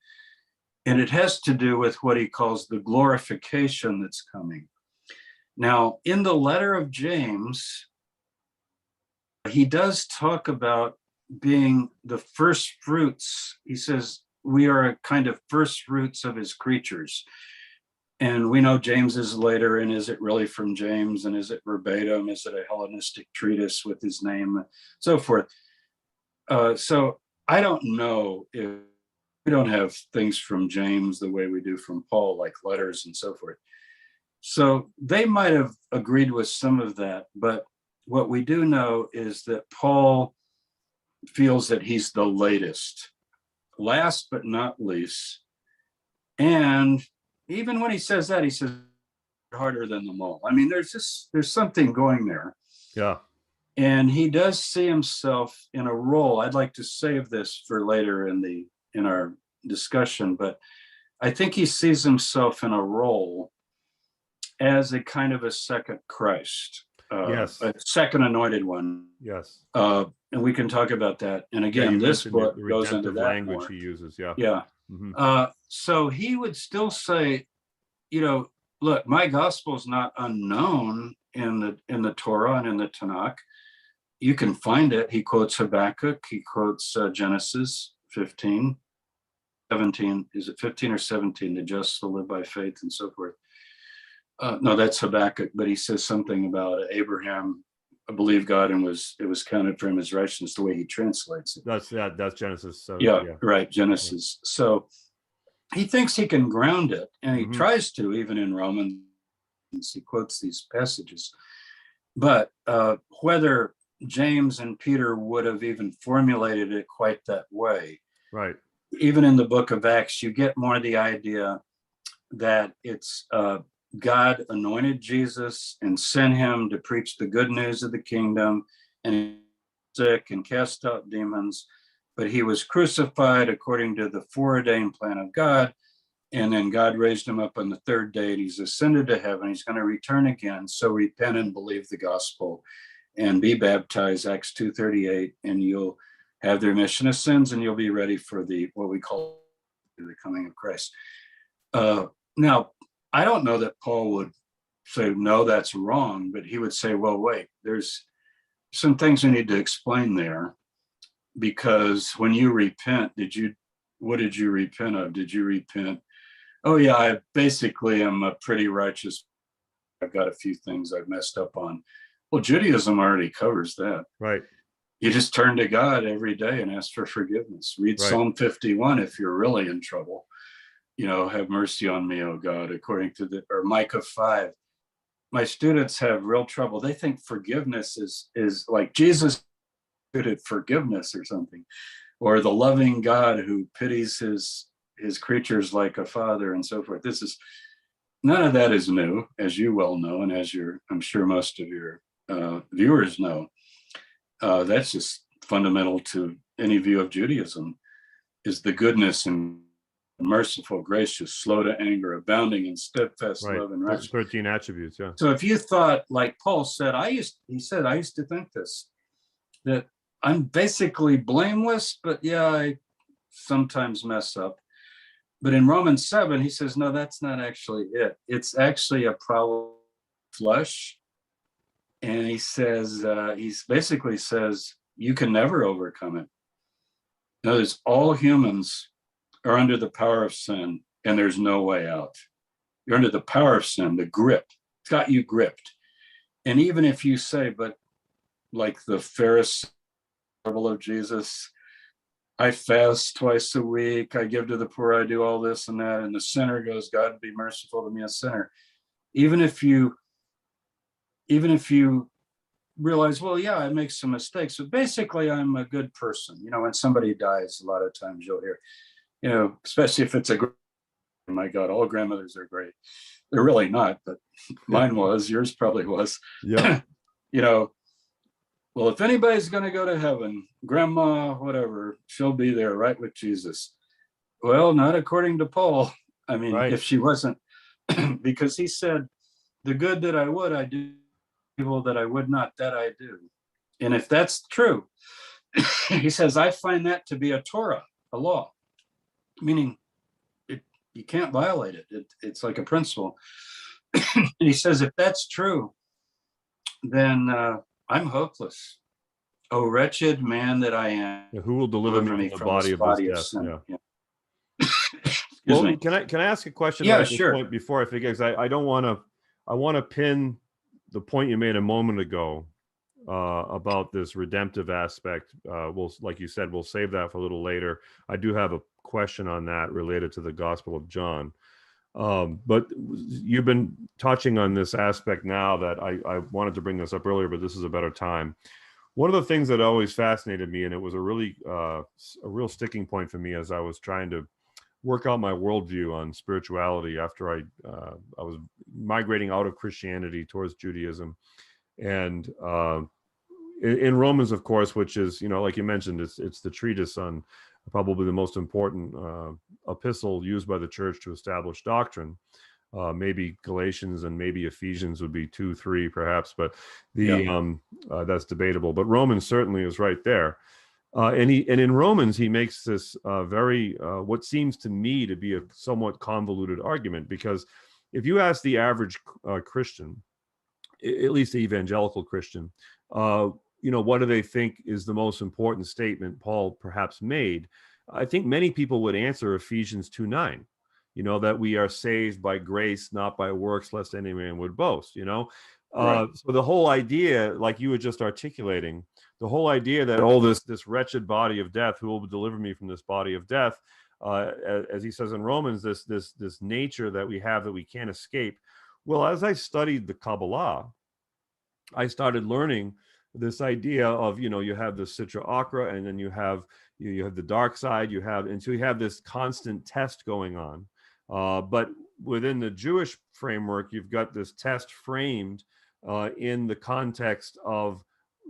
And it has to do with what he calls the glorification that's coming. Now, in the letter of James, he does talk about being the first fruits. He says, we are a kind of first fruits of his creatures. And we know James is later, and is it really from James? And is it verbatim? Is it a Hellenistic treatise with his name? So forth. So I don't know if we don't have things from James the way we do from Paul, like letters and so forth. So they might have agreed with some of that, but what we do know is that Paul feels that he's the latest, last but not least. And even when he says that, he says harder than them all. I mean, there's something going there. Yeah. And he does see himself in a role. I'd like to save this for later in our discussion, but I think he sees himself in a role as a kind of a second Christ. Yes. A second anointed one. Yes. And we can talk about that. And again, this book goes into that language more. He uses. Yeah. Yeah. Mm-hmm. So he would still say, look, my gospel is not unknown in the Torah and in the Tanakh. You can find it. He quotes Habakkuk. He quotes Genesis 15, 17. Is it 15 or 17? The just will live by faith and so forth. No, that's Habakkuk, but he says something about Abraham believed God and it was counted for him as righteousness, the way he translates it. That's Genesis 7. Yeah, right, Genesis. Yeah. So he thinks he can ground it, and he tries to, even in Romans. He quotes these passages. But whether James and Peter would have even formulated it quite that way. Right. Even in the book of Acts, you get more the idea that it's God anointed Jesus and sent him to preach the good news of the kingdom, and he was sick and cast out demons, but he was crucified according to the foreordained plan of God. And then God raised him up on the third day, and he's ascended to heaven. He's going to return again. So repent and believe the gospel and be baptized, Acts 2:38, and you'll have the remission of sins, and you'll be ready for what we call the coming of Christ. Now, I don't know that Paul would say, no, that's wrong, but he would say, well, wait, there's some things we need to explain there, because when you repent, what did you repent of? Did you repent? Oh yeah, I basically am a pretty righteous. I've got a few things I've messed up on. Well, Judaism already covers that. Right. You just turn to God every day and ask for forgiveness. Read Psalm 51 if you're really in trouble. Have mercy on me, oh God, according to or Micah 5. My students have real trouble. They think forgiveness is like Jesus did forgiveness or something, or the loving God who pities his creatures like a father and so forth. None of that is new, as you well know, and as I'm sure most of your viewers know. That's just fundamental to any view of Judaism, is the goodness and merciful, gracious, slow to anger, abounding in steadfast love and righteousness. 13 attributes, yeah. So if you thought, like Paul said, I used to think this, that I'm basically blameless, but yeah, I sometimes mess up. But in Romans 7, he says, no, that's not actually it. It's actually a problem of flesh. And he says, basically says, you can never overcome it. Notice all humans are under the power of sin, and there's no way out. You're under the power of sin, the grip. It's got you gripped. And even if you say, but like the Pharisee of Jesus, I fast twice a week, I give to the poor, I do all this and that, and the sinner goes, God be merciful to me, a sinner. Even if you realize, well, yeah, I make some mistakes, but basically I'm a good person. When somebody dies, a lot of times you'll hear, especially if it's my God, all grandmothers are great. They're really not, but mine was, yours probably was. Yeah. Well, if anybody's going to go to heaven, grandma, whatever, she'll be there right with Jesus. Well, not according to Paul. I mean, if she wasn't, because he said, the good that I would, I do, evil that I would not, that I do. And if that's true, he says, I find that to be a Torah, a law, meaning you can't violate it. It's like a principle. And he says, if that's true, then I'm hopeless. Oh, wretched man that I am. Yeah, who will deliver me from the body of this death? Yeah. Excuse me. Can I ask a question? Yeah, at this sure. point before I forget, because I don't want to. I want to pin the point you made a moment ago about this redemptive aspect. Like you said, we'll save that for a little later. I do have a question on that related to the Gospel of John. But you've been touching on this aspect now that I wanted to bring this up earlier, but this is a better time. One of the things that always fascinated me, and it was a real sticking point for me as I was trying to work out my worldview on spirituality after I was migrating out of Christianity towards Judaism, and in Romans, of course, which is, like you mentioned, it's the treatise on probably the most important epistle used by the church to establish doctrine. Maybe Galatians and maybe Ephesians would be 2, 3, perhaps, but that's debatable. But Romans certainly is right there. And in Romans, he makes this very what seems to me to be a somewhat convoluted argument, because if you ask the average Christian, at least the evangelical Christian, what do they think is the most important statement Paul perhaps made? I think many people would answer Ephesians 2:9, that we are saved by grace, not by works, lest any man would boast, Right. So the whole idea, like you were just articulating, the whole idea that, this wretched body of death, who will deliver me from this body of death, as he says in Romans, this nature that we have that we can't escape. Well, as I studied the Kabbalah, I started learning this idea of, you have the Sitra Achra, and then you have the dark side, and so you have this constant test going on. But within the Jewish framework, you've got this test framed in the context of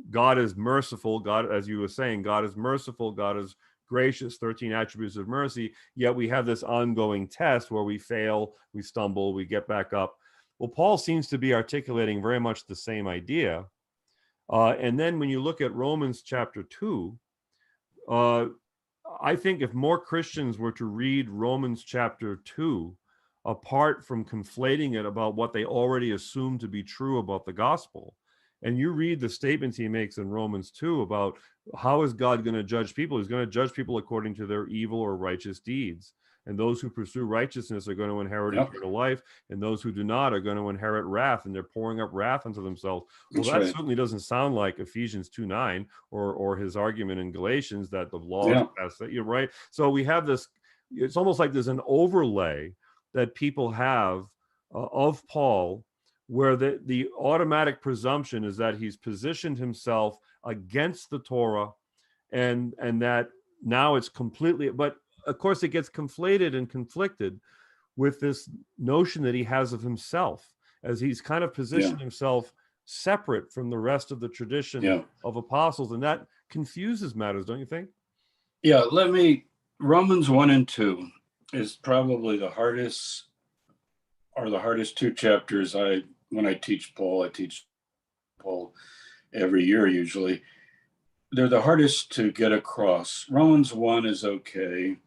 God is merciful. God, as you were saying, God is merciful. God is gracious, 13 attributes of mercy. Yet we have this ongoing test where we fail, we stumble, we get back up. Well, Paul seems to be articulating very much the same idea. And then when you look at Romans chapter 2, I think if more Christians were to read Romans chapter 2, apart from conflating it about what they already assume to be true about the gospel, and you read the statements he makes in Romans 2 about how is God going to judge people? He's going to judge people according to their evil or righteous deeds. And those who pursue righteousness are going to inherit eternal life, and those who do not are going to inherit wrath, and they're pouring up wrath unto themselves. Well, that certainly doesn't sound like Ephesians 2:9 or his argument in Galatians that the law is passed. You're right. So we have this, it's almost like there's an overlay that people have of Paul, where the automatic presumption is that he's positioned himself against the Torah, and that now it's completely, but of course, it gets conflated and conflicted with this notion that he has of himself, as he's kind of positioned himself separate from the rest of the tradition of apostles. And that confuses matters, don't you think? Yeah, Romans 1 and 2 is probably the hardest two chapters. When I teach Paul every year usually. They're the hardest to get across. Romans 1 is okay.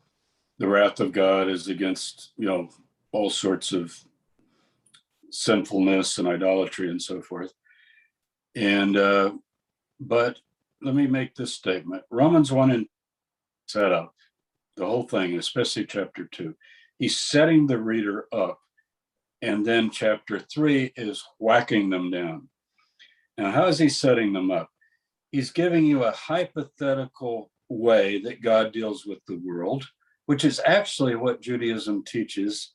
The wrath of God is against, all sorts of sinfulness and idolatry and so forth. And, but let me make this statement. Romans 1 and set up the whole thing, especially chapter 2. He's setting the reader up. And then chapter 3 is whacking them down. Now, how is he setting them up? He's giving you a hypothetical way that God deals with the world, which is actually what Judaism teaches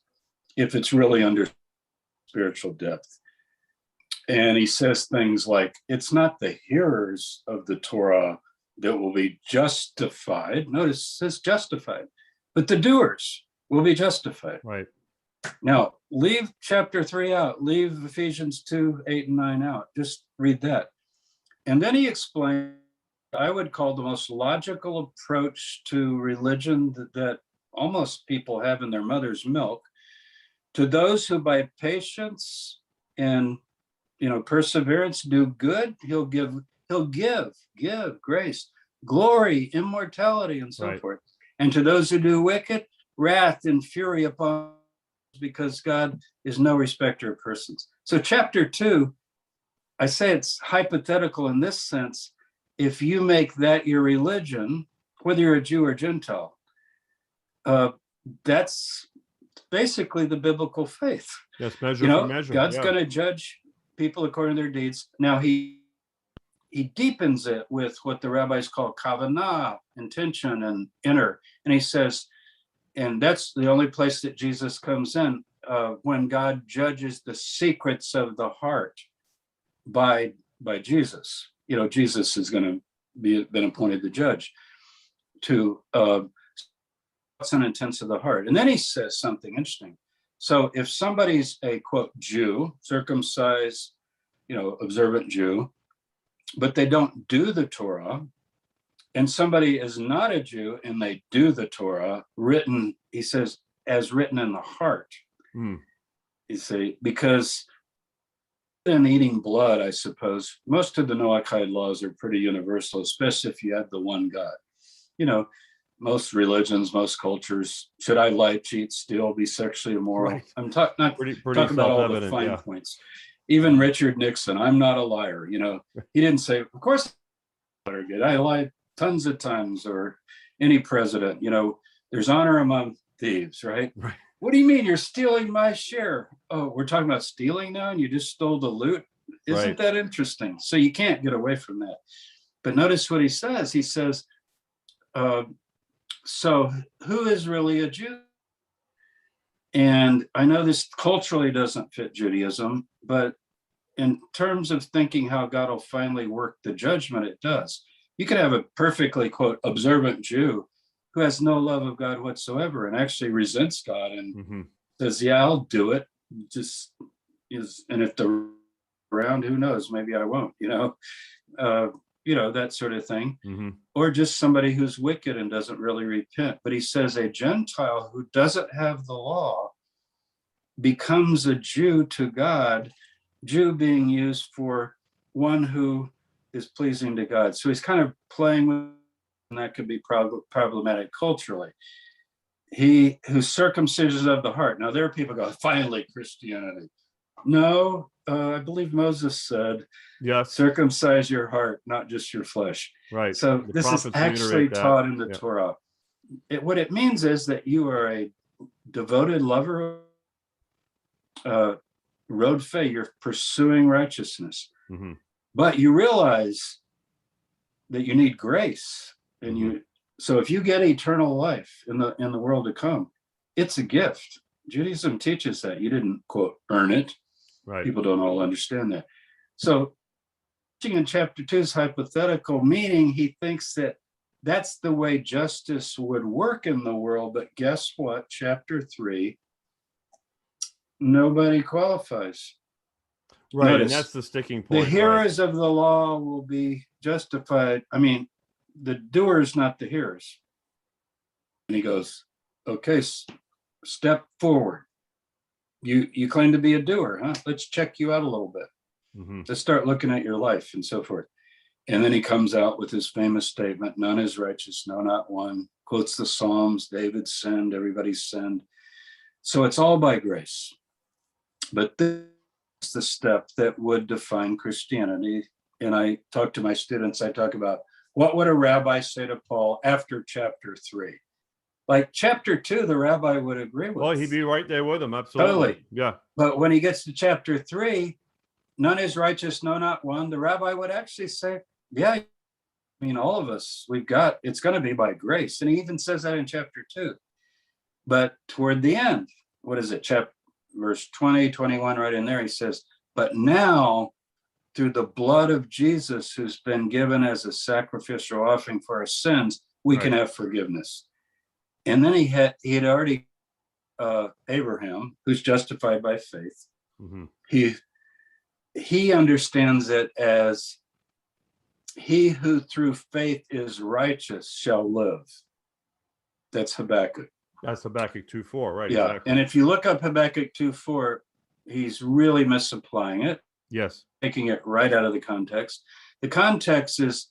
if it's really under spiritual depth. And he says things like, it's not the hearers of the Torah that will be justified. Notice it says justified, but the doers will be justified. Right. Now, leave chapter 3 out. Leave Ephesians 2, 8, and 9 out. Just read that. And then he explained, I would call the most logical approach to religion that almost people have in their mother's milk. To those who by patience and perseverance do good, he'll give grace, glory, immortality, and so forth. And to those who do wicked, wrath and fury upon, because God is no respecter of persons. So chapter 2, I say it's hypothetical in this sense. If you make that your religion, whether you're a Jew or Gentile, that's basically the biblical faith. Yes, measure for measure. God's going to judge people according to their deeds. Now he deepens it with what the rabbis call kavanah, intention and inner. And he says, and that's the only place that Jesus comes in, when God judges the secrets of the heart by Jesus. Jesus is going to been appointed the judge to what's an intents of the heart. And then he says something interesting. So if somebody's a quote Jew, circumcised, observant Jew, but they don't do the Torah, and somebody is not a Jew and they do the Torah, written, he says, as written in the heart. You see, because in eating blood, I suppose, most of the Noahide laws are pretty universal, especially if you have the one God. most religions, most cultures. Should I lie, cheat, steal, be sexually immoral? Right. I'm not Pretty talking about all the self-evident, fine yeah. points. Even Richard Nixon, I'm not a liar. He didn't say, of course, I lied tons of times, or any president. There's honor among thieves, right? Right. What do you mean you're stealing my share? Oh, we're talking about stealing now, and you just stole the loot? Isn't Right. that interesting? So you can't get away from that. But notice what he says. He says, so who is really a Jew? And I know this culturally doesn't fit Judaism, but in terms of thinking how God will finally work the judgment, it does. You could have a perfectly, quote, observant Jew who has no love of God whatsoever and actually resents God and says, yeah, I'll do it. And if they're around, who knows, maybe I won't, that sort of thing. Or just somebody who's wicked and doesn't really repent. But he says a Gentile who doesn't have the law becomes a Jew to God, Jew being used for one who is pleasing to God. So he's kind of playing with, and that could be problematic culturally. He who circumcises of the heart. Now there are people go, finally Christianity. No, I believe Moses said, yes, circumcise your heart, not just your flesh. Right. So The this is prophets actually reiterate that. taught in the Yeah. Torah. What it means is that you are a devoted lover, road faith, you're pursuing righteousness. But you realize that you need grace. And so if you get eternal life in the world to come, it's a gift. Judaism teaches that. You didn't, quote, earn it. Right. People don't all understand that. So in chapter 2's hypothetical meaning, he thinks that that's the way justice would work in the world. But guess what? Chapter 3, nobody qualifies. Right. Notice, and that's the sticking point. the hearers of the law will be justified. I mean, the doers, not the hearers. And he goes, okay, step forward. You claim to be a doer, huh? Let's check you out a little bit. Let's start looking at your life and so forth. And then he comes out with his famous statement, none is righteous, no, not one. Quotes the Psalms, David sinned, everybody sinned. So it's all by grace. But this is the step that would define Christianity. And I talk to my students, I talk about, what would a rabbi say to Paul after chapter 3? Like chapter 2, the rabbi would agree with. Well, he'd be right there with him. Absolutely. Totally. Yeah. But when he gets to chapter 3, none is righteous, no, not one. The rabbi would actually say, yeah, I mean, all of us, it's going to be by grace. And he even says that in chapter 2. But toward the end, what is it? Verse 20, 21, right in there, he says, but now through the blood of Jesus, who's been given as a sacrificial offering for our sins, we can have forgiveness. And then he had already Abraham, who's justified by faith. He understands it as he who through faith is righteous shall live. That's Habakkuk. That's Habakkuk 2:4, right? Yeah. Exactly. And if you look up Habakkuk 2:4, he's really misapplying it. Yes. Taking it right out of the context. The context is,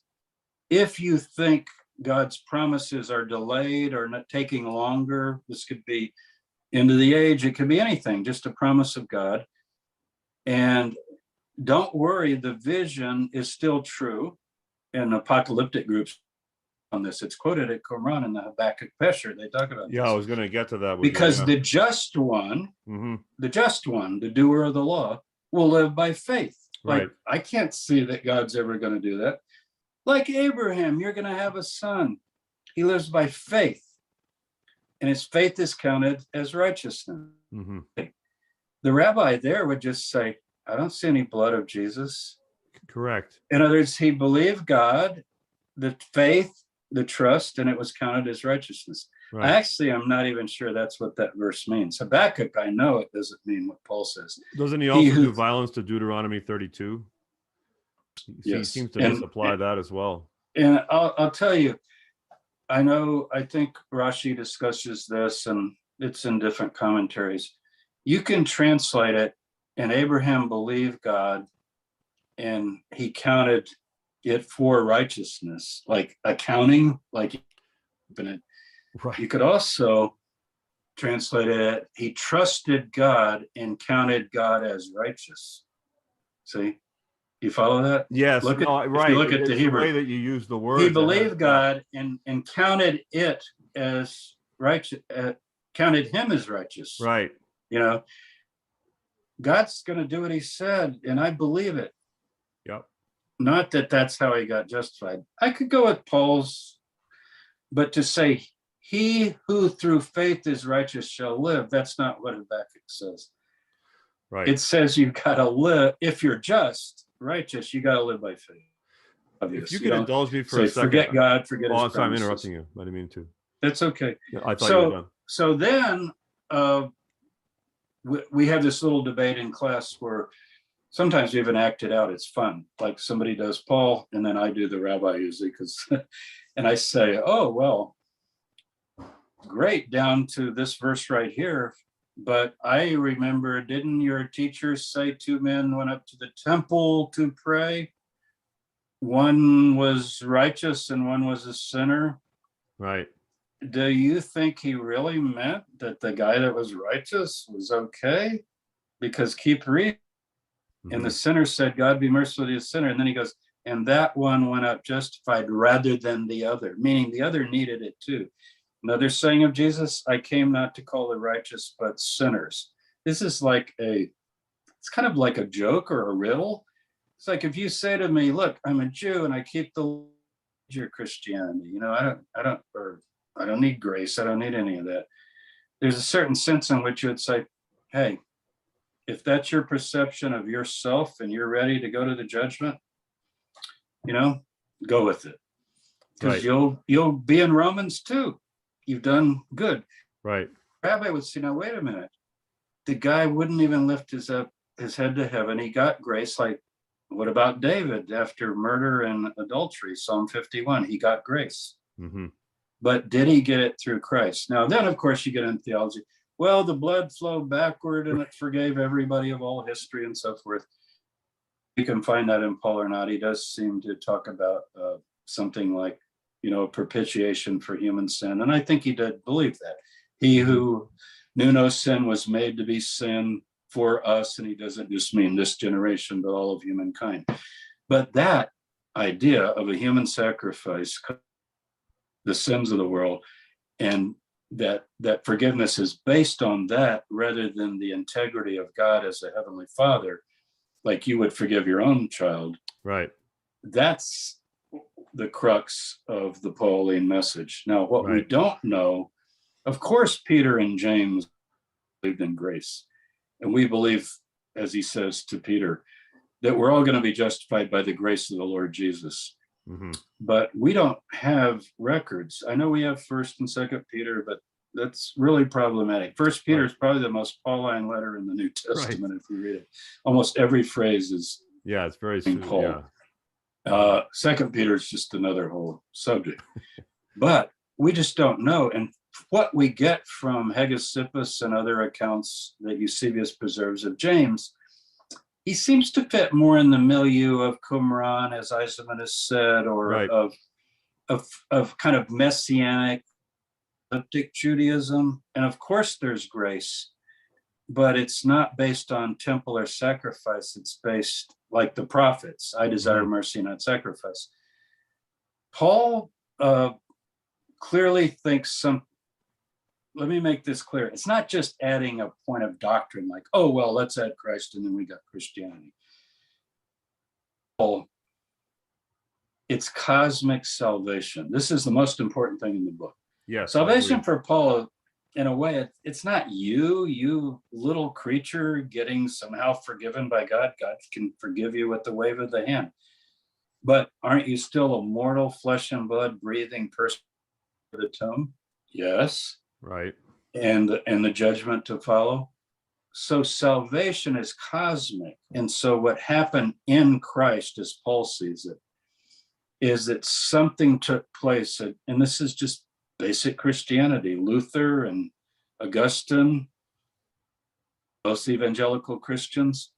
if you think God's promises are delayed or not taking longer, this could be end of the age, it could be anything, just a promise of God. And don't worry, the vision is still true. And apocalyptic groups on this, it's quoted at Qumran in the Habakkuk Pesher. They talk about Yeah, this. I was going to get to that. Because the just one, the doer of the law, will live by faith. Right. Like, I can't see that God's ever going to do that. Like Abraham, you're going to have a son. He lives by faith. And his faith is counted as righteousness. The rabbi there would just say, I don't see any blood of Jesus. Correct. In other words, he believed God, the faith, the trust, and it was counted as righteousness. Right. Actually, I'm not even sure that's what that verse means. Habakkuk, I know it doesn't mean what Paul says. Doesn't he also do violence to Deuteronomy 32? He seems to misapply that as well. And I'll tell you, I think Rashi discusses this, and it's in different commentaries. You can translate it, and Abraham believed God, and he counted it for righteousness, like accounting, like Right. You could also translate it, he trusted God and counted God as righteous. See, you follow that? Yes. Look No, at, right. if you look at It's the the Hebrew, way that you use the words. he believed God and counted it as righteous, counted him as righteous. Right. You know, God's going to do what he said, and I believe it. Yep. Not that that's how he got justified. I could go with Paul's, but to say he who through faith is righteous shall live, that's not what Habakkuk says. Right. It says you got to live, if you're just righteous, you got to live by faith. If you could indulge me for a second. Forget God, forget his Oh, I'm sorry, I'm promises. interrupting you. I didn't mean to. That's okay. Yeah, I thought you were done. So then we have this little debate in class where sometimes we even act it out. It's fun. Like somebody does Paul, and then I do the rabbi usually, because, and I say, oh, well, great, down to this verse right here. But I remember, didn't your teachers say 2 men went up to the temple to pray? One was righteous and one was a sinner. Right. Do you think he really meant that the guy that was righteous was okay? Because keep reading. And the sinner said, God be merciful to the sinner. And then he goes, and that one went up justified rather than the other, meaning the other needed it too. Another saying of Jesus, I came not to call the righteous, but sinners. This is like it's kind of like a joke or a riddle. It's like if you say to me, look, I'm a Jew and I keep the your Christianity, you know, I don't need grace. I don't need any of that. There's a certain sense in which you would say, hey, if that's your perception of yourself and you're ready to go to the judgment, you know, go with it. Because you'll be in Romans too. You've done good. Right. Rabbi would say, now, wait a minute. The guy wouldn't even lift his head to heaven. He got grace. Like, what about David after murder and adultery? Psalm 51, he got grace. Mm-hmm. But did he get it through Christ? Now, then, of course, you get in theology. Well, the blood flowed backward and it forgave everybody of all history and so forth. You can find that in Paul or not. He does seem to talk about something like, you know, propitiation for human sin. And I think he did believe that. He who knew no sin was made to be sin for us. And he doesn't just mean this generation, but all of humankind. But that idea of a human sacrifice, the sins of the world, and that forgiveness is based on that rather than the integrity of God as a heavenly father, like you would forgive your own child. Right. That's the crux of the Pauline message. Now, what we don't know, of course, Peter and James believed in grace. And we believe, as he says to Peter, that we're all going to be justified by the grace of the Lord Jesus. Mm-hmm. But we don't have records. I know we have 1st and 2nd Peter, but that's really problematic. 1st Peter is probably the most Pauline letter in the New Testament if you read it. Almost every phrase is it's very Paul. Yeah. 2nd Peter is just another whole subject. But we just don't know. And what we get from Hegesippus and other accounts that Eusebius preserves of James, he seems to fit more in the milieu of Qumran, as Eisenman has said, or of kind of messianic Apocalyptic Judaism. And of course there's grace, but it's not based on temple or sacrifice. It's based like the prophets. I desire mercy, not sacrifice. Paul clearly thinks let me make this clear. It's not just adding a point of doctrine like, oh, well, let's add Christ and then we got Christianity. It's cosmic salvation. This is the most important thing in the book. Yes. Salvation for Paul, in a way, it's not you little creature getting somehow forgiven by God. God can forgive you with the wave of the hand. But aren't you still a mortal, flesh and blood, breathing person for the tomb? Yes. Right. And the judgment to follow. So salvation is cosmic. And so what happened in Christ, as Paul sees it, is that something took place. And this is just basic Christianity. Luther and Augustine, most evangelical Christians,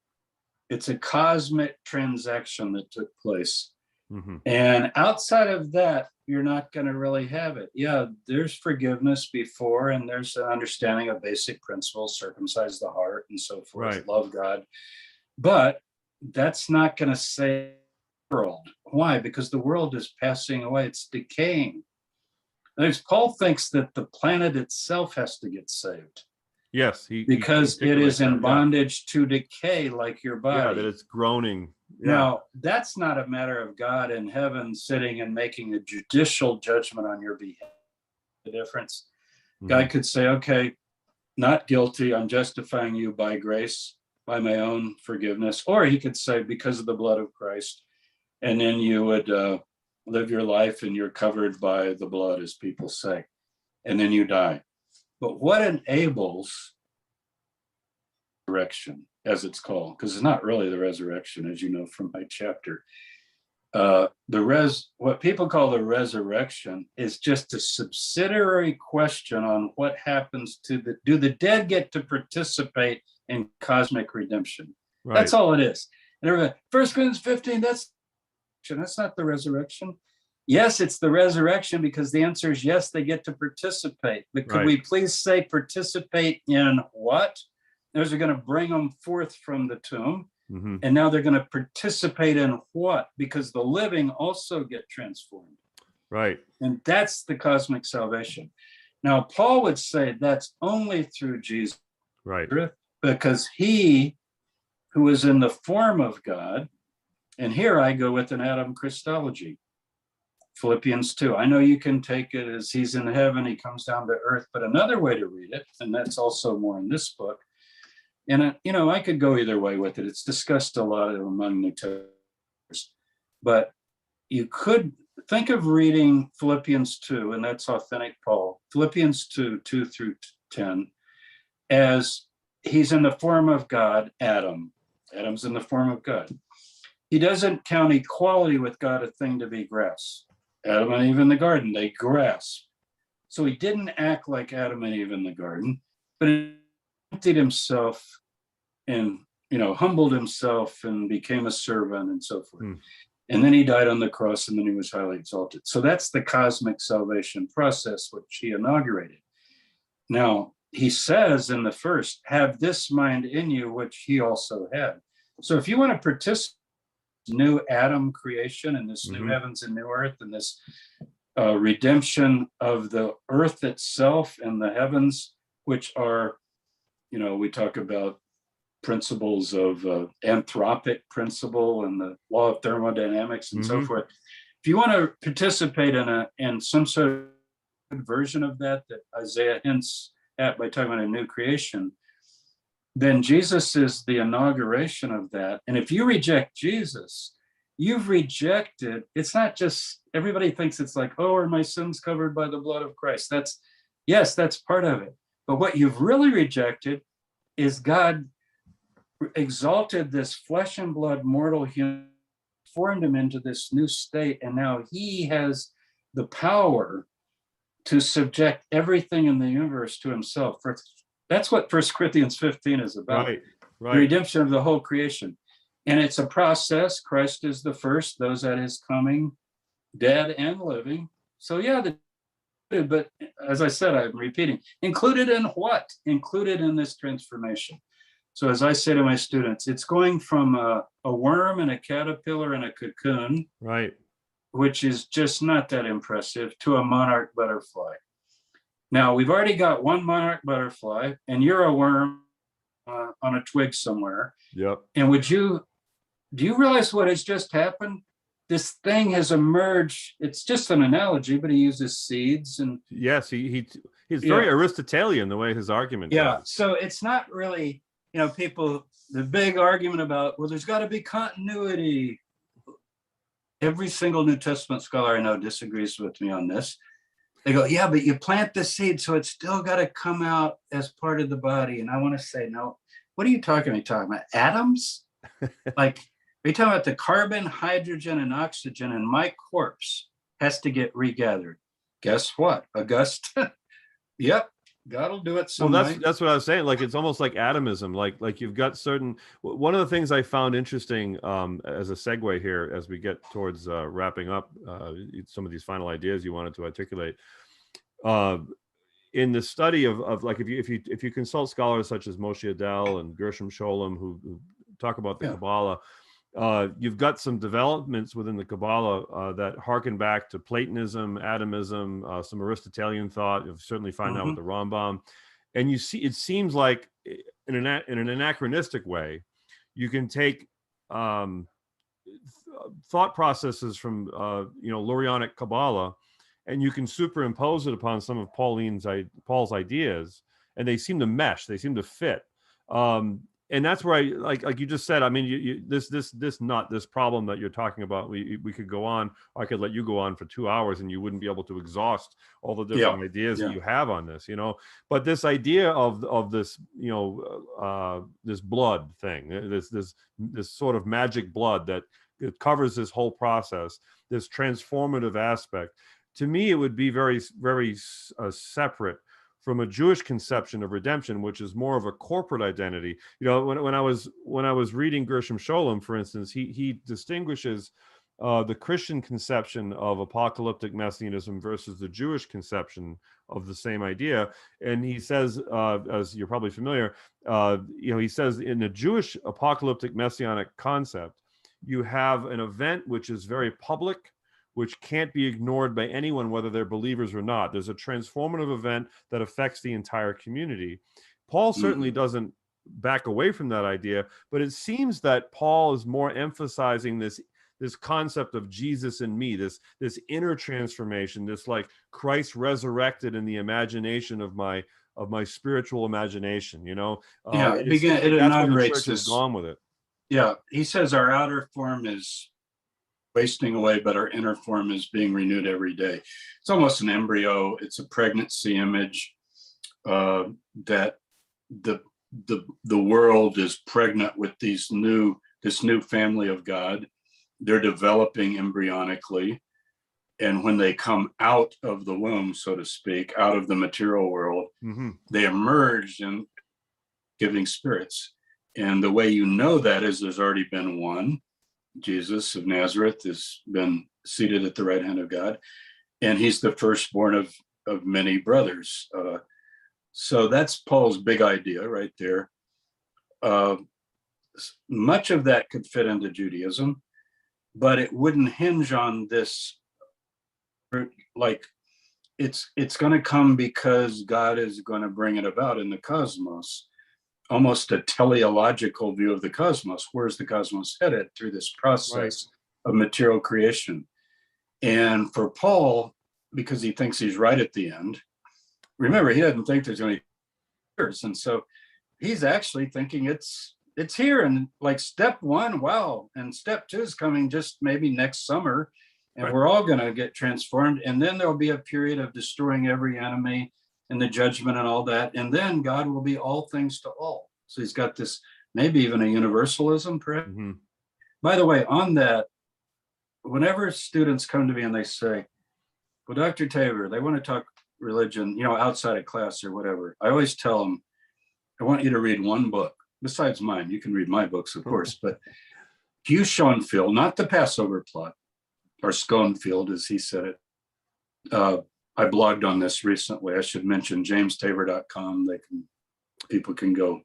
it's a cosmic transaction that took place. Mm-hmm. And outside of that, you're not going to really have it. Yeah, there's forgiveness before, and there's an understanding of basic principles, circumcise the heart and so forth, Right. love God. But that's not going to save the world. Why? Because the world is passing away. It's decaying. Paul thinks that the planet itself has to get saved. Yes, because it is in bondage to decay like your body. Yeah, that it's groaning. Yeah. Now, that's not a matter of God in heaven sitting and making a judicial judgment on your behalf. The difference. God could say, okay, not guilty. I'm justifying you by grace, by my own forgiveness. Or he could say, because of the blood of Christ. And then you would live your life and you're covered by the blood, as people say. And then you die. But what enables resurrection, as it's called, because it's not really the resurrection, as you know from my chapter. What people call the resurrection is just a subsidiary question on what happens to do the dead get to participate in cosmic redemption? Right. That's all it is. And everybody, 1 Corinthians 15, that's not the resurrection. Yes, it's the resurrection, because the answer is yes, they get to participate. But could we please say participate in what? Those are going to bring them forth from the tomb. And now they're going to participate in what? Because the living also get transformed. Right. And that's the cosmic salvation. Now, Paul would say that's only through Jesus. Right. Because he who is in the form of God, and here I go with an Adam Christology. Philippians 2. I know you can take it as he's in heaven, he comes down to earth, but another way to read it, and that's also more in this book, and I could go either way with it. It's discussed a lot among New Testaments, but you could think of reading Philippians 2, and that's authentic Paul, Philippians 2, 2 through 10, as he's in the form of God, Adam. Adam's in the form of God. He doesn't count equality with God a thing to be grasped. Adam and Eve in the garden, they grasped. So he didn't act like Adam and Eve in the garden, but he emptied himself and, humbled himself and became a servant and so forth. And then he died on the cross, and then he was highly exalted. So that's the cosmic salvation process, which he inaugurated. Now, he says in the first, have this mind in you, which he also had. So if you want to participate new Adam creation and this new heavens and new earth and this redemption of the earth itself and the heavens, which are, we talk about principles of anthropic principle and the law of thermodynamics and so forth. If you want to participate in some sort of version of that Isaiah hints at by talking about a new creation, then Jesus is the inauguration of that. And if you reject Jesus, you've rejected, it's not just, everybody thinks it's like, oh, are my sins covered by the blood of Christ? Yes, that's part of it. But what you've really rejected is God exalted this flesh and blood mortal human, formed him into this new state. And now he has the power to subject everything in the universe to himself. That's what 1 Corinthians 15 is about. Right. The redemption of the whole creation. And it's a process. Christ is the first, those at his coming, dead and living. So but as I said, I'm repeating, included in what? Included in this transformation. So as I say to my students, it's going from a worm and a caterpillar and a cocoon, right, which is just not that impressive, to a monarch butterfly. Now, we've already got one monarch butterfly, and you're a worm on a twig somewhere. Yep. And do you realize what has just happened? This thing has emerged. It's just an analogy, but he uses seeds and. Yes, he's very Aristotelian the way his argument. Yeah. Goes. So it's not really, people, the big argument about, well, there's got to be continuity. Every single New Testament scholar I know disagrees with me on this. They go, yeah, but you plant the seed, so it's still got to come out as part of the body. And I want to say, no, what are you talking about? Are you talking about atoms? Like, are you talking about the carbon, hydrogen, and oxygen in my corpse has to get regathered? Guess what? August? Yep. God will do it Well, some night. that's what I was saying. Like, it's almost like atomism. Like you've got certain. One of the things I found interesting as a segue here, as we get towards wrapping up some of these final ideas you wanted to articulate, in the study of like, if you consult scholars such as Moshe Adel and Gershom Scholem who talk about the Kabbalah, you've got some developments within the Kabbalah that harken back to Platonism, atomism, some Aristotelian thought. You'll certainly find out with the Rambam. And you see, it seems like in an anachronistic way, you can take thought processes from Lurianic Kabbalah, and you can superimpose it upon some of Paul's ideas, and they seem to mesh. They seem to fit. And that's where I like you just said. I mean, this problem that you're talking about. We could go on. I could let you go on for 2 hours, and you wouldn't be able to exhaust all the different ideas that you have on this. But this idea of this, this blood thing, this sort of magic blood that it covers this whole process, this transformative aspect. To me, it would be very, very separate from a Jewish conception of redemption, which is more of a corporate identity. When I was reading Gershom Scholem, for instance, he distinguishes the Christian conception of apocalyptic messianism versus the Jewish conception of the same idea. And he says, as you're probably familiar, he says in the Jewish apocalyptic messianic concept, you have an event which is very public, which can't be ignored by anyone, whether they're believers or not. There's a transformative event that affects the entire community. Paul certainly doesn't back away from that idea, but it seems that Paul is more emphasizing this concept of Jesus in me, this inner transformation, this like Christ resurrected in the imagination of my spiritual imagination. It inaugurates this. Gone with it. Yeah, he says our outer form is wasting away, but our inner form is being renewed every day. It's almost an embryo. It's a pregnancy image that the world is pregnant with this new family of God. They're developing embryonically, and when they come out of the womb, so to speak, out of the material world, they emerge in giving spirits. And the way you know that is there's already been one. Jesus of Nazareth has been seated at the right hand of God, and he's the firstborn of many brothers. So that's Paul's big idea right there. Much of that could fit into Judaism, but it wouldn't hinge on this. Like it's going to come because God is going to bring it about in the cosmos. Almost a teleological view of the cosmos. Where's the cosmos headed through this process of material creation? And for Paul, because he thinks he's right at the end, remember, he doesn't think there's any years. And so he's actually thinking it's here. And like step one, wow. And step two is coming just maybe next summer. And we're all going to get transformed. And then there'll be a period of destroying every enemy and the judgment and all that. And then God will be all things to all. So he's got this, maybe even a universalism, correct? By the way, on that, whenever students come to me and they say, well, Dr. Tabor, they want to talk religion, outside of class or whatever, I always tell them, I want you to read one book besides mine. You can read my books, of course, but Hugh Schoenfield, not the Passover plot, or Schoenfield, as he said it. I blogged on this recently. I should mention jamestabor.com. People can go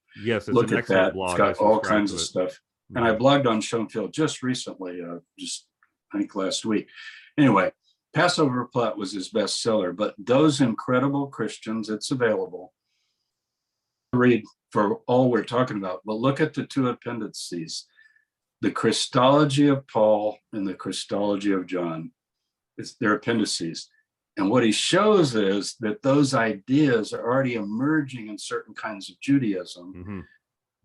look at that. Blog. It's got all kinds of stuff. And I blogged on Schoenfield just recently, I think last week. Anyway, Passover Plot was his bestseller, but those incredible Christians, it's available. Read for all we're talking about, but look at the two appendices, the Christology of Paul and the Christology of John. It's their appendices. And what he shows is that those ideas are already emerging in certain kinds of Judaism,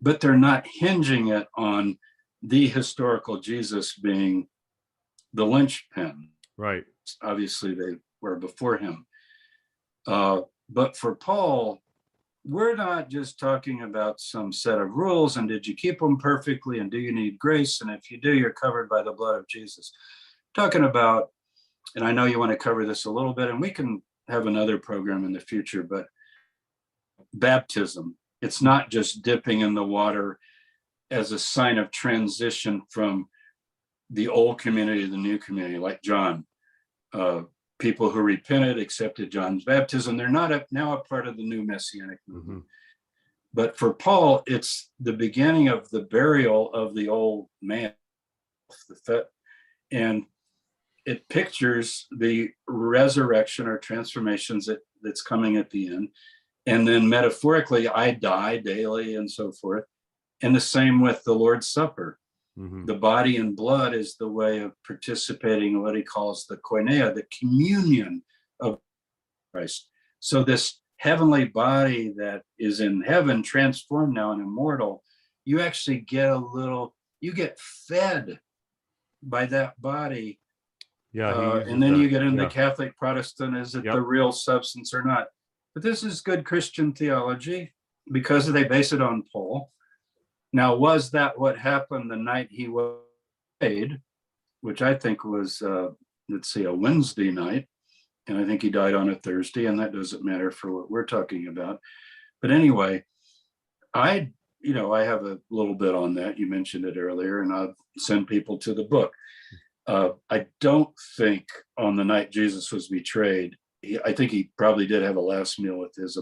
but they're not hinging it on the historical Jesus being the linchpin. Right. Obviously, they were before him. But for Paul, we're not just talking about some set of rules and did you keep them perfectly and do you need grace? And if you do, you're covered by the blood of Jesus. Talking about, and I know you want to cover this a little bit, and we can have another program in the future, but baptism. It's not just dipping in the water as a sign of transition from the old community to the new community, like John. People who repented, accepted John's baptism, they're not now a part of the new messianic movement. But for Paul, it's the beginning of the burial of the old man. And it pictures the resurrection or transformations that's coming at the end. And then metaphorically, I die daily and so forth. And the same with the Lord's Supper. The body and blood is the way of participating in what he calls the koinonia, the communion of Christ. So this heavenly body that is in heaven, transformed now and immortal, you actually get you get fed by that body. And then you get into Catholic Protestant, is it the real substance or not? But this is good Christian theology because they base it on Paul. Now, was that what happened the night he was paid, which I think was, a Wednesday night, and I think he died on a Thursday, and that doesn't matter for what we're talking about. But anyway, I have a little bit on that. You mentioned it earlier, and I'll send people to the book. I don't think on the night Jesus was betrayed, I think he probably did have a last meal with his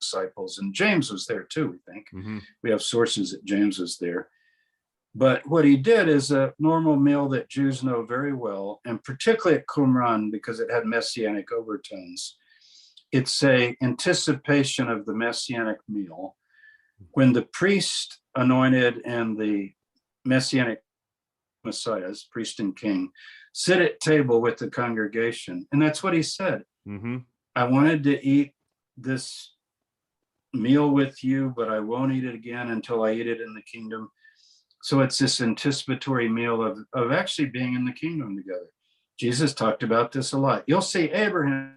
disciples, and James was there too. We think we have sources that James was there, but what he did is a normal meal that Jews know very well, and particularly at Qumran because it had messianic overtones. It's a anticipation of the messianic meal when the priest anointed and the messianic messiahs, priest and king, sit at table with the congregation, and that's what he said. I wanted to eat this meal with you, but I won't eat it again until I eat it in the kingdom. So it's this anticipatory meal of actually being in the kingdom together. Jesus talked about this a lot. You'll see Abraham,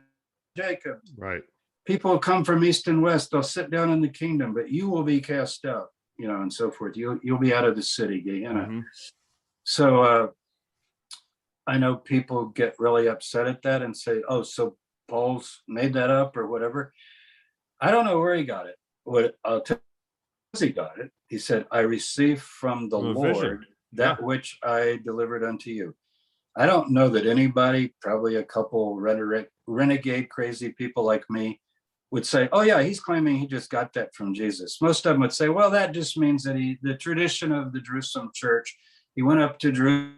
Jacob, right? People will come from east and west. They'll sit down in the kingdom, but you will be cast out, and so forth. You'll be out of the city, Gehenna. So I know people get really upset at that and say, "Oh, so Paul's made that up or whatever." I don't know where he got it. What I'll tell you, he got it. He said, "I received from the Lord that which I delivered unto you." I don't know that anybody, probably a couple renegade crazy people like me, would say, "Oh yeah, he's claiming he just got that from Jesus." Most of them would say, "Well, that just means that the tradition of the Jerusalem church, he went up to Jerusalem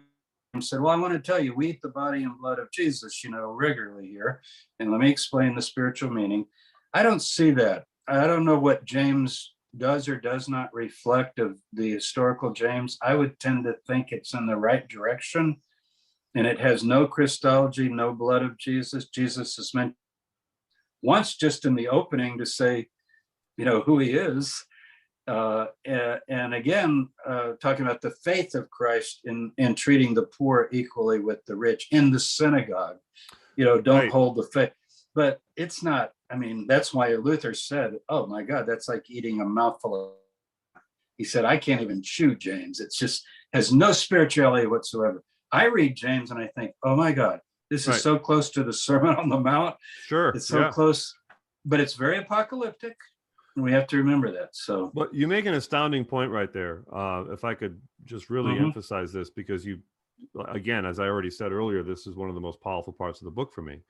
and said, well, I want to tell you, we eat the body and blood of Jesus, regularly here. And let me explain the spiritual meaning." I don't see that. I don't know what James does or does not reflect of the historical James. I would tend to think it's in the right direction, and it has no Christology, no blood of Jesus. Jesus is meant once just in the opening to say, who he is. And again, talking about the faith of Christ in treating the poor equally with the rich in the synagogue, don't hold the faith. But it's not, that's why Luther said, "Oh my God, that's like eating a mouthful of," he said, "I can't even chew James. It's just has no spirituality whatsoever." I read James and I think, oh my God, this is so close to the Sermon on the Mount. Sure. It's so close, but it's very apocalyptic. And we have to remember that. So, but you make an astounding point right there. If I could just really emphasize this, because again, as I already said earlier, this is one of the most powerful parts of the book for me.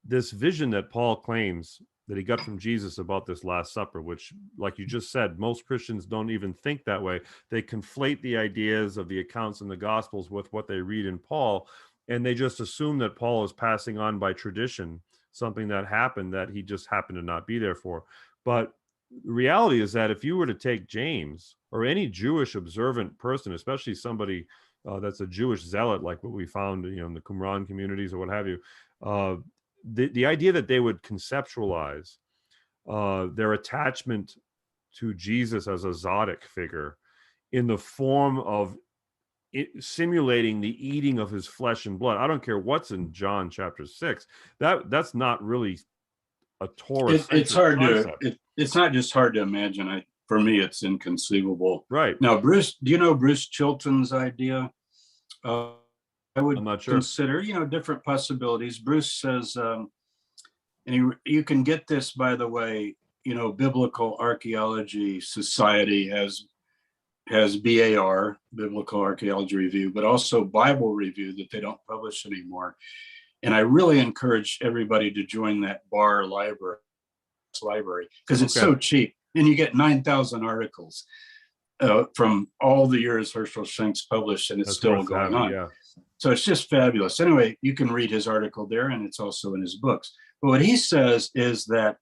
This vision that Paul claims that he got from Jesus about this Last Supper, which, like you just said, most Christians don't even think that way. They conflate the ideas of the accounts in the Gospels with what they read in Paul, and they just assume that Paul is passing on by tradition something that happened that he just happened to not be there for. But the reality is that if you were to take James or any Jewish observant person, especially somebody that's a Jewish zealot, like what we found, in the Qumran communities or what have you, the idea that they would conceptualize their attachment to Jesus as a Zodic figure in the form of simulating the eating of his flesh and blood. I don't care what's in John chapter 6. That's not really a Torah. It's hard concept. It's not just hard to imagine. For me, it's inconceivable. Right. Now, Bruce, do you know Bruce Chilton's idea? I would consider, different possibilities. Bruce says, and you can get this, by the way, Biblical Archaeology Society has BAR, Biblical Archaeology Review, but also Bible Review that they don't publish anymore. And I really encourage everybody to join that BAR library because it's so cheap, and you get 9,000 articles from all the years Herschel Schenk's published, and it's still going on. Yeah. So it's just fabulous. Anyway, you can read his article there, and it's also in his books. But what he says is that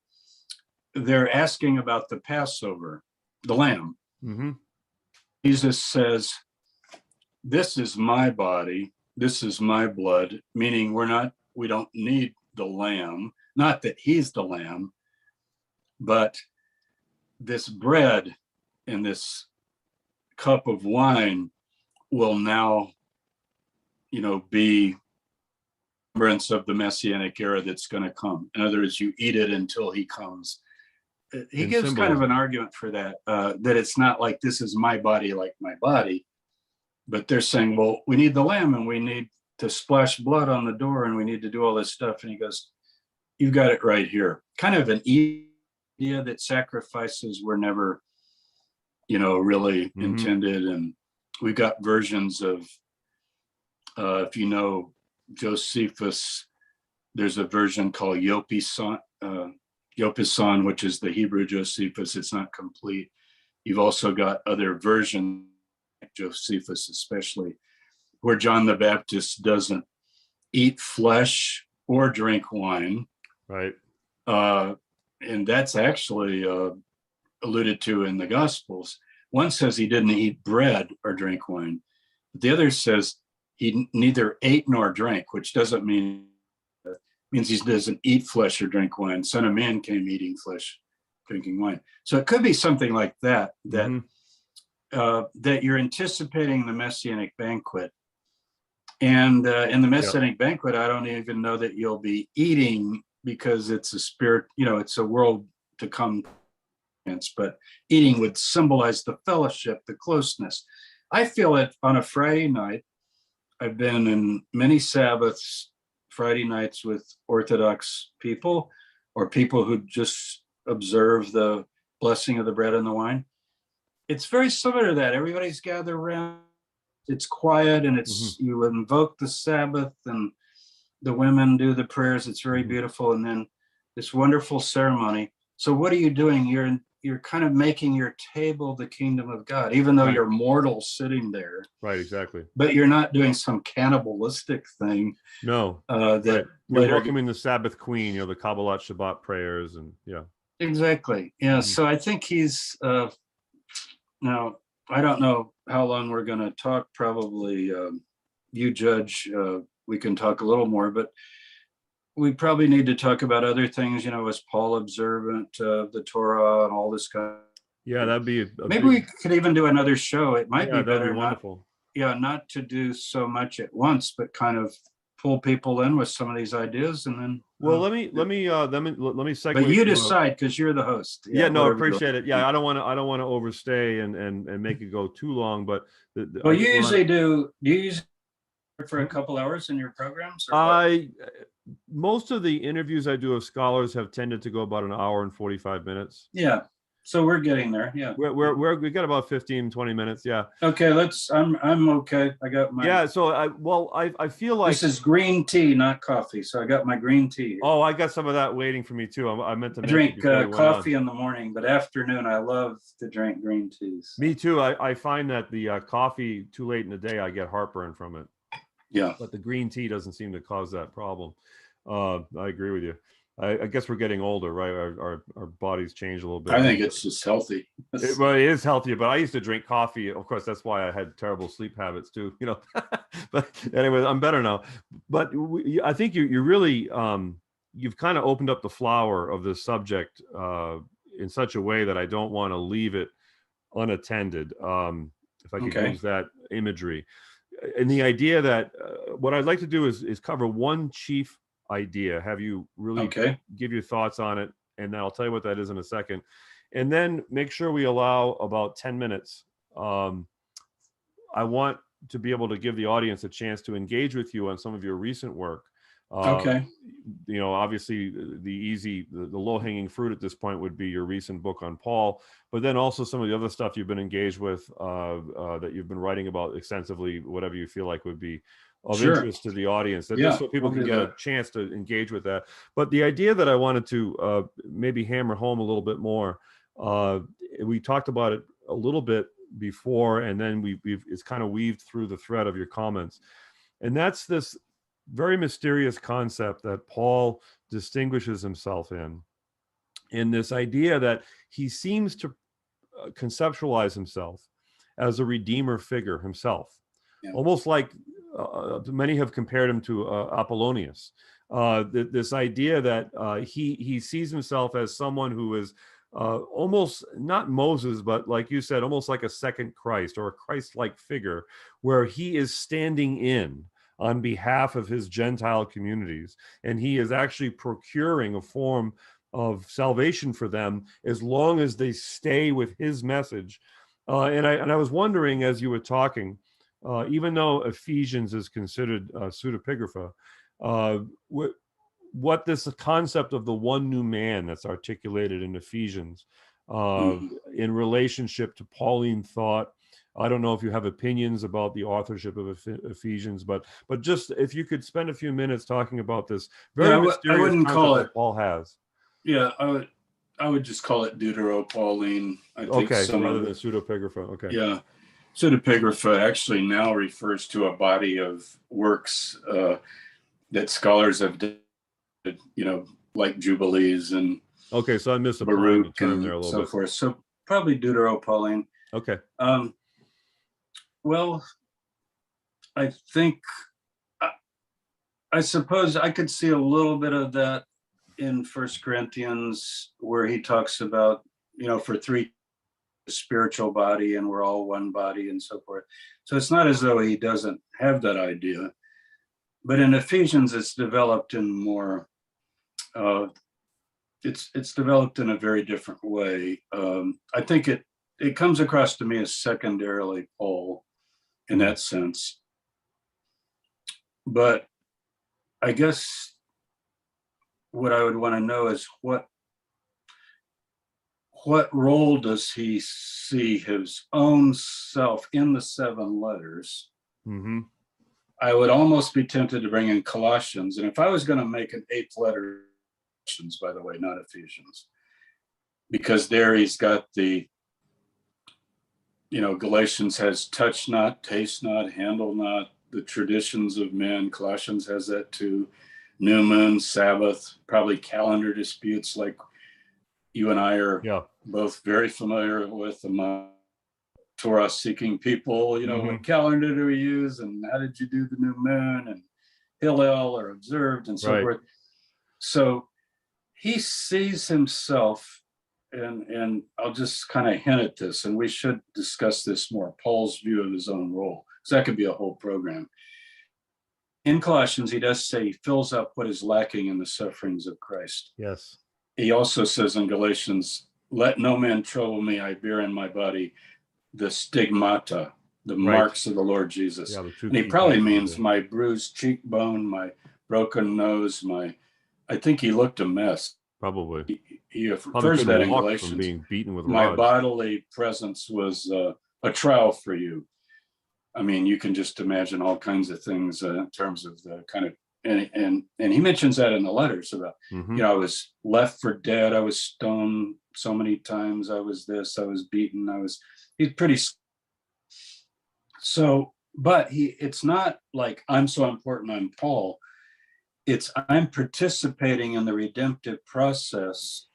they're asking about the Passover, the lamb. Mm-hmm. Jesus says, "This is my body, this is my blood," meaning we don't need the lamb, not that he's the lamb, but this bread and this cup of wine will now, be remembrance of the Messianic era that's going to come. In other words, you eat it until he comes. He gives kind of an argument for that, that it's not like this is my body like my body, but they're saying, well, we need the lamb and we need to splash blood on the door and we need to do all this stuff. And he goes, you got it right here. Kind of an idea that sacrifices were never, really intended. And we've got versions of, if you know Josephus, there's a version called Yopisan, which is the Hebrew Josephus. It's not complete. You've also got other versions, Josephus especially, where John the Baptist doesn't eat flesh or drink wine. Right. And that's actually alluded to in the Gospels. One says he didn't eat bread or drink wine. The other says he neither ate nor drank, which doesn't means he doesn't eat flesh or drink wine. Son of Man came eating flesh, drinking wine. So it could be something like that, that you're anticipating the Messianic banquet. And in the Messianic banquet, I don't even know that you'll be eating, because it's a spirit, it's a world to come. But eating would symbolize the fellowship, the closeness. I feel it on a Friday night. I've been in many Sabbaths, Friday nights with Orthodox people or people who just observe the blessing of the bread and the wine. It's very similar to that. Everybody's gathered around. It's quiet, and it's you invoke the Sabbath, and the women do the prayers. It's very beautiful, and then this wonderful ceremony. So what are you doing? You're kind of making your table the kingdom of God, even though you're mortal sitting there. Right, exactly. But you're not doing some cannibalistic thing. No. That you're welcoming the Sabbath Queen, the Kabbalat Shabbat prayers, and Exactly. Yeah. So I think he's now, I don't know how long we're going to talk. Probably you judge. We can talk a little more, but we probably need to talk about other things. Was Paul observant of the Torah and all this kind of? Yeah, that'd be maybe we could even do another show. It might be better. That'd be wonderful. Not to do so much at once, but kind of pull people in with some of these ideas, and then. Well, let me segue. But you decide, because you're the host. I appreciate it. Yeah, I don't want to overstay and make it go too long. But you usually do. Do you use for a couple hours in your programs? Most of the interviews I do of scholars have tended to go about an hour and 45 minutes. Yeah. So we're getting there. Yeah. We got about 15, 20 minutes. Yeah. Okay. I'm okay. I got my. Yeah. So I feel like this is green tea, not coffee. So I got my green tea here. Oh, I got some of that waiting for me too. I meant to drink coffee in the morning, but afternoon I love to drink green teas. Me too. I find that the coffee too late in the day, I get heartburn from it. Yeah. But the green tea doesn't seem to cause that problem. I agree with you. I guess we're getting older, right? Our bodies change a little bit. I think it's just healthy. It is healthier, but I used to drink coffee. Of course, that's why I had terrible sleep habits too. But anyway, I'm better now. But I think you really you've kind of opened up the flower of this subject in such a way that I don't want to leave it unattended. If I could use that imagery, and the idea that what I'd like to do is cover one chief idea, have you really give your thoughts on it, and then I'll tell you what that is in a second, and then make sure we allow about 10 minutes. I want to be able to give the audience a chance to engage with you on some of your recent work, Okay. Obviously the low-hanging fruit at this point would be your recent book on Paul, but then also some of the other stuff you've been engaged with, that you've been writing about extensively, whatever you feel like would be of interest to the audience, just so people can get a chance to engage with that. But the idea that I wanted to maybe hammer home a little bit more, we talked about it a little bit before, and then it's kind of weaved through the thread of your comments, and that's this very mysterious concept that Paul distinguishes himself in this idea that he seems to conceptualize himself as a redeemer figure himself, almost like many have compared him to Apollonius. This idea that he sees himself as someone who is almost not Moses, but like you said, almost like a second Christ or a Christ-like figure, where he is standing in on behalf of his Gentile communities, and he is actually procuring a form of salvation for them as long as they stay with his message. And I was wondering, as you were talking, even though Ephesians is considered pseudepigrapha, what this concept of the one new man that's articulated in Ephesians in relationship to Pauline thought. I don't know if you have opinions about the authorship of Ephesians, but just if you could spend a few minutes talking about this very mysterious concept that Paul has. Yeah, I would just call it Deutero-Pauline. I think rather than pseudepigrapha. Okay. Yeah, pseudepigrapha actually now refers to a body of works that scholars have done, like Jubilees and so I missed a Baruch term there a little so bit. forth. So probably Deutero-Pauline. Okay. Well, I think, I suppose I could see a little bit of that in 1 Corinthians, where he talks about, for three, spiritual body, and we're all one body and so forth. So it's not as though he doesn't have that idea, but in Ephesians, it's developed in more, it's developed in a very different way. I think it comes across to me as secondarily Paul in that sense. But I guess what I would want to know is what role does he see his own self in the 7 letters? Mm-hmm. I would almost be tempted to bring in Colossians. And if I was going to make an 8th letter, Colossians, by the way, not Ephesians, because there he's got the, Galatians has touch not, taste not, handle not, the traditions of men. Colossians has that too. New moon, Sabbath, probably calendar disputes like you and I are both very familiar with among Torah seeking people, what calendar do we use and how did you do the new moon and Hillel or observed and so forth. So he sees himself, and I'll just kind of hint at this, and we should discuss this more, Paul's view of his own role, because that could be a whole program. In Colossians, he does say he fills up what is lacking in the sufferings of Christ. Yes. He also says in Galatians, let no man trouble me, I bear in my body the stigmata, the marks of the Lord Jesus. And he probably means my bruised cheekbone, my broken nose, I think he looked a mess. Probably. He refers to that in Galatians. Being beaten with my rods. bodily presence was a trial for you. I mean, you can just imagine all kinds of things in terms of the kind of, and he mentions that in the letters about, I was left for dead. I was stoned so many times. I was this, I was beaten. He's pretty. So, but it's not like I'm so important, I'm Paul. It's I'm participating in the redemptive process.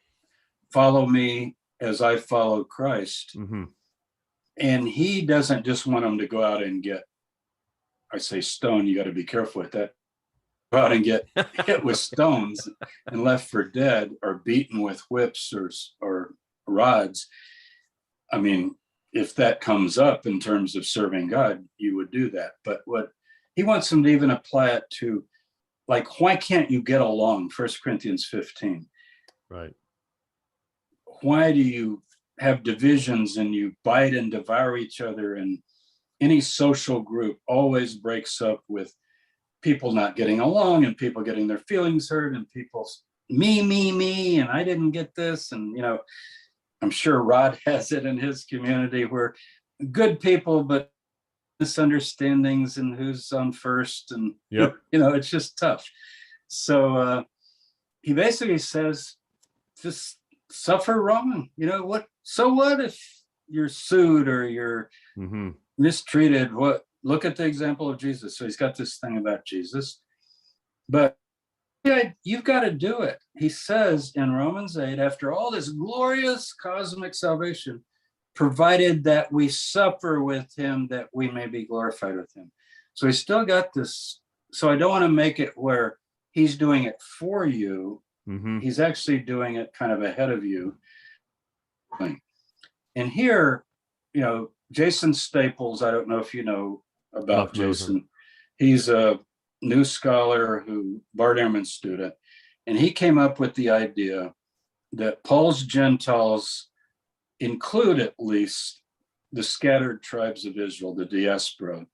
Follow me as I follow Christ. And he doesn't just want them to go out and get, I say stone, you got to be careful with that. Go out and get hit with stones and left for dead or beaten with whips or rods. I mean, if that comes up in terms of serving God, you would do that. But what he wants them to even apply it to, like, why can't you get along? 1 Corinthians 15. Right. Why do you have divisions and you bite and devour each other? And any social group always breaks up with people not getting along and people getting their feelings hurt and people me, and I didn't get this. And, I'm sure Rod has it in his community where good people, but misunderstandings and who's on first. And, Yep. it's just tough. So he basically says, just suffer wrong. So what if you're sued or you're mistreated? Look at the example of Jesus. So he's got this thing about Jesus, but you've got to do it. He says in Romans 8, after all this glorious cosmic salvation, provided that we suffer with him, that we may be glorified with him. So he's still got this. So I don't want to make it where he's doing it for you. He's actually doing it kind of ahead of you. And here, Jason Staples, I don't know if you know about Jason. He's a new scholar Bart Ehrman's student, and he came up with the idea that Paul's Gentiles include at least the scattered tribes of Israel, the diaspora.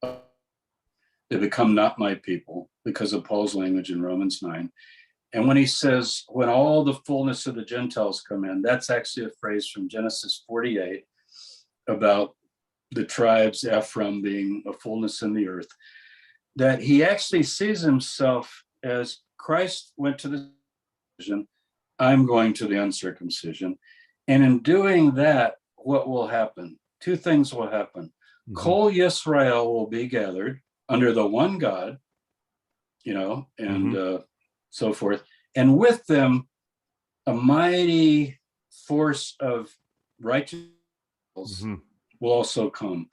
They become not my people because of Paul's language in Romans 9. And when he says, when all the fullness of the Gentiles come in, that's actually a phrase from Genesis 48 about the tribes, Ephraim being a fullness in the earth, that he actually sees himself as Christ went to the circumcision, I'm going to the uncircumcision. And in doing that, what will happen? Two things will happen. Kol Yisrael will be gathered under the one God, and so forth. And with them, a mighty force of righteousness will also come.